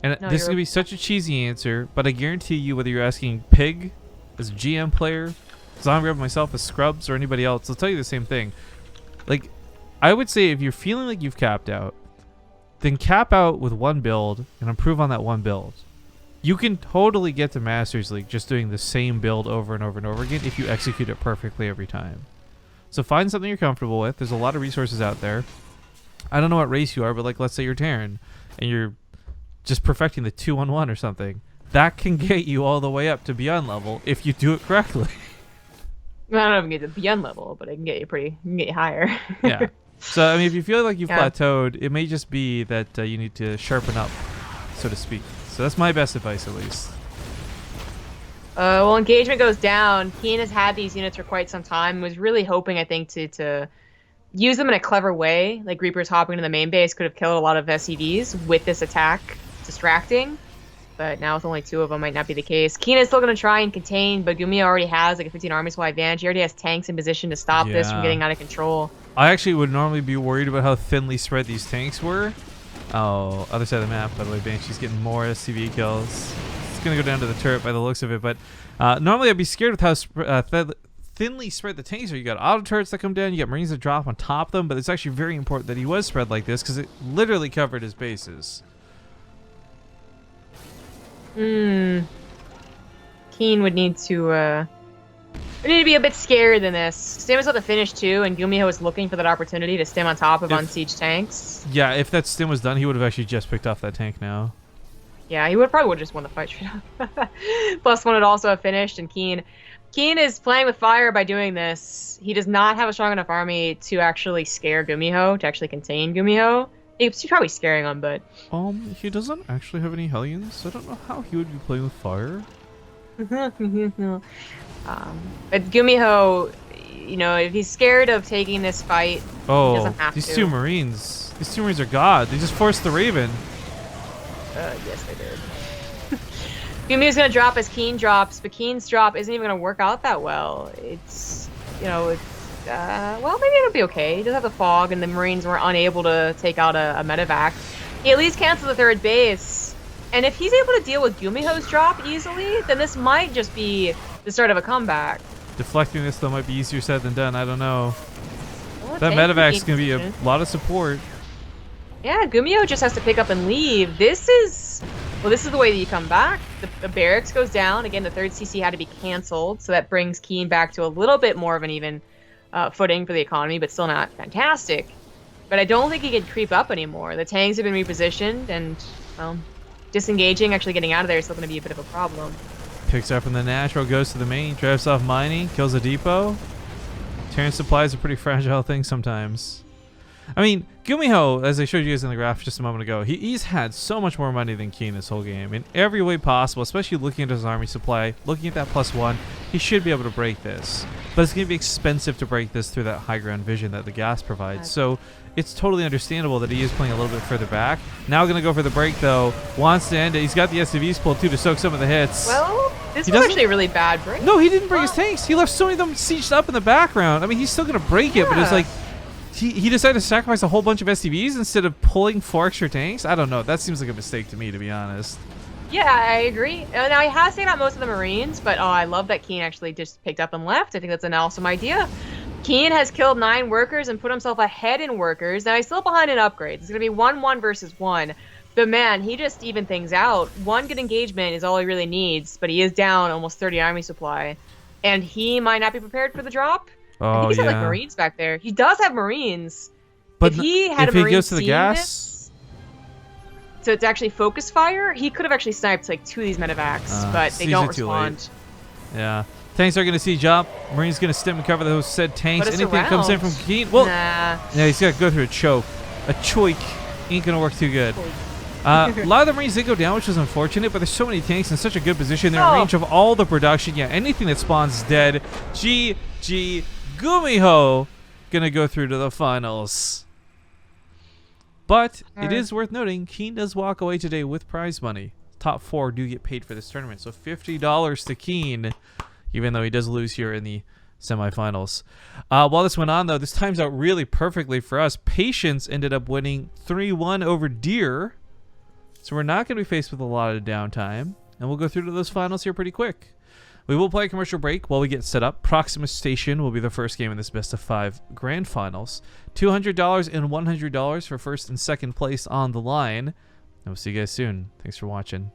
And this is going to be such a cheesy answer, but I guarantee you, whether you're asking Pig as a GM player, Zombie Rebel, myself as Scrubs, or anybody else, they'll tell you the same thing. Like, I would say if you're feeling like you've capped out, then cap out with 1 build and improve on that 1 build. You can totally get to Masters League just doing the same build over and over and over again if you execute it perfectly every time. So find something you're comfortable with. There's a lot of resources out there. I don't know what race you are, but like let's say you're Terran and you're just perfecting the 2-on-1 or something. That can get you all the way up to beyond level if you do it correctly. I don't know if I can get to beyond level, but I can get you higher. Yeah. So I mean, if you feel like you've plateaued, it may just be that you need to sharpen up, so to speak. So that's my best advice, at least. Well, engagement goes down. KeeN has had these units for quite some time. Was really hoping, I think, to use them in a clever way. Like Reapers hopping into the main base could have killed a lot of SCVs with this attack distracting. but now with only 2 of them, might not be the case. KeeN is still going to try and contain, but GuMiho already has like a 15 army supply advantage. He already has tanks in position to stop this from getting out of control. I actually would normally be worried about how thinly spread these tanks were. Oh, other side of the map, by the way. Banshee's getting more SCV kills. It's going to go down to the turret by the looks of it, but normally I'd be scared with how thinly spread the tanks are. You got auto turrets that come down, you got Marines that drop on top of them, but it's actually very important that he was spread like this because it literally covered his bases. KeeN would need to be a bit scarier than this. Stim is about to finish too, and GuMiho is looking for that opportunity to stim on top of unsiege tanks. Yeah, if that stim was done, he would have actually just picked off that tank now. Yeah, he probably would have just won the fight straight up. +1 would also have finished, and KeeN is playing with fire by doing this. He does not have a strong enough army to actually scare GuMiho, to actually contain GuMiho. He's probably scaring him, but... He doesn't actually have any Hellions. I don't know how he would be playing with fire. But GuMiho, you know, if he's scared of taking this fight, he doesn't have these to. two Marines. These 2 Marines are god. They just forced the Raven. Yes, they did. GuMiho's going to drop as KeeN drops, but KeeN's drop isn't even going to work out that well. It's, you know, it's... well, maybe it'll be okay. He does have the fog, and the Marines were unable to take out a medevac. He at least canceled the 3rd base. And if he's able to deal with GuMiho's drop easily, then this might just be the start of a comeback. Deflecting this, though, might be easier said than done. I don't know. Well, that medevac's going to be a lot of support. Yeah, GuMiho just has to pick up and leave. This is the way that you come back. The barracks goes down. Again, the 3rd CC had to be canceled, so that brings KeeN back to a little bit more of an even footing for the economy, but still not fantastic. But I don't think he can creep up anymore. The tanks have been repositioned, and, well, disengaging, actually getting out of there is still going to be a bit of a problem. Picks up from the natural, goes to the main, drives off mining, kills a depot. Terran supply is a pretty fragile thing sometimes. I mean, GuMiho, as I showed you guys in the graph just a moment ago, he's had so much more money than KeeN this whole game. In every way possible, especially looking at his army supply, looking at that +1, he should be able to break this. But it's going to be expensive to break this through that high ground vision that the gas provides. So it's totally understandable that he is playing a little bit further back. Now going to go for the break, though. Wants to end it. He's got the SCVs pulled, too, to soak some of the hits. Well, this was actually a really bad break. No, he didn't break his tanks. He left so many of them sieged up in the background. I mean, he's still going to break it, but it's like... He decided to sacrifice a whole bunch of SCVs instead of pulling 4 extra tanks? I don't know. That seems like a mistake to me, to be honest. Yeah, I agree. Now, he has taken out most of the Marines, but I love that KeeN actually just picked up and left. I think that's an awesome idea. KeeN has killed 9 workers and put himself ahead in workers. Now, he's still behind in upgrades. It's going to be 1-1 versus 1. But, man, he just evened things out. 1 good engagement is all he really needs, but he is down almost 30 army supply. And he might not be prepared for the drop. I think he's got like Marines back there. He does have Marines. But if he had a Marine goes to the gas, so it's actually focus fire, he could have actually sniped like 2 of these medevacs, but they don't respond. Yeah. Tanks are going to siege up. Marines going to stim and cover those said tanks. Anything that comes in from KeeN, well, yeah, he's got to go through a choke. A choik ain't going to work too good. A lot of the Marines did go down, which was unfortunate, but there's so many tanks in such a good position. They're in range of all the production. Yeah, anything that spawns is dead. GG. GuMiho gonna go through to the finals. But it is worth noting, KeeN does walk away today with prize money. Top 4 do get paid for this tournament, so $50 to KeeN, even though he does lose here in the semifinals. While this went on, though, this times out really perfectly for us. Patience ended up winning 3-1 over Deer, so we're not going to be faced with a lot of downtime, and we'll go through to those finals here pretty quick. We will play a commercial break while we get set up. Proxima Station will be the first game in this best of 5 grand finals. $200 and $100 for first and second place on the line. And we'll see you guys soon. Thanks for watching.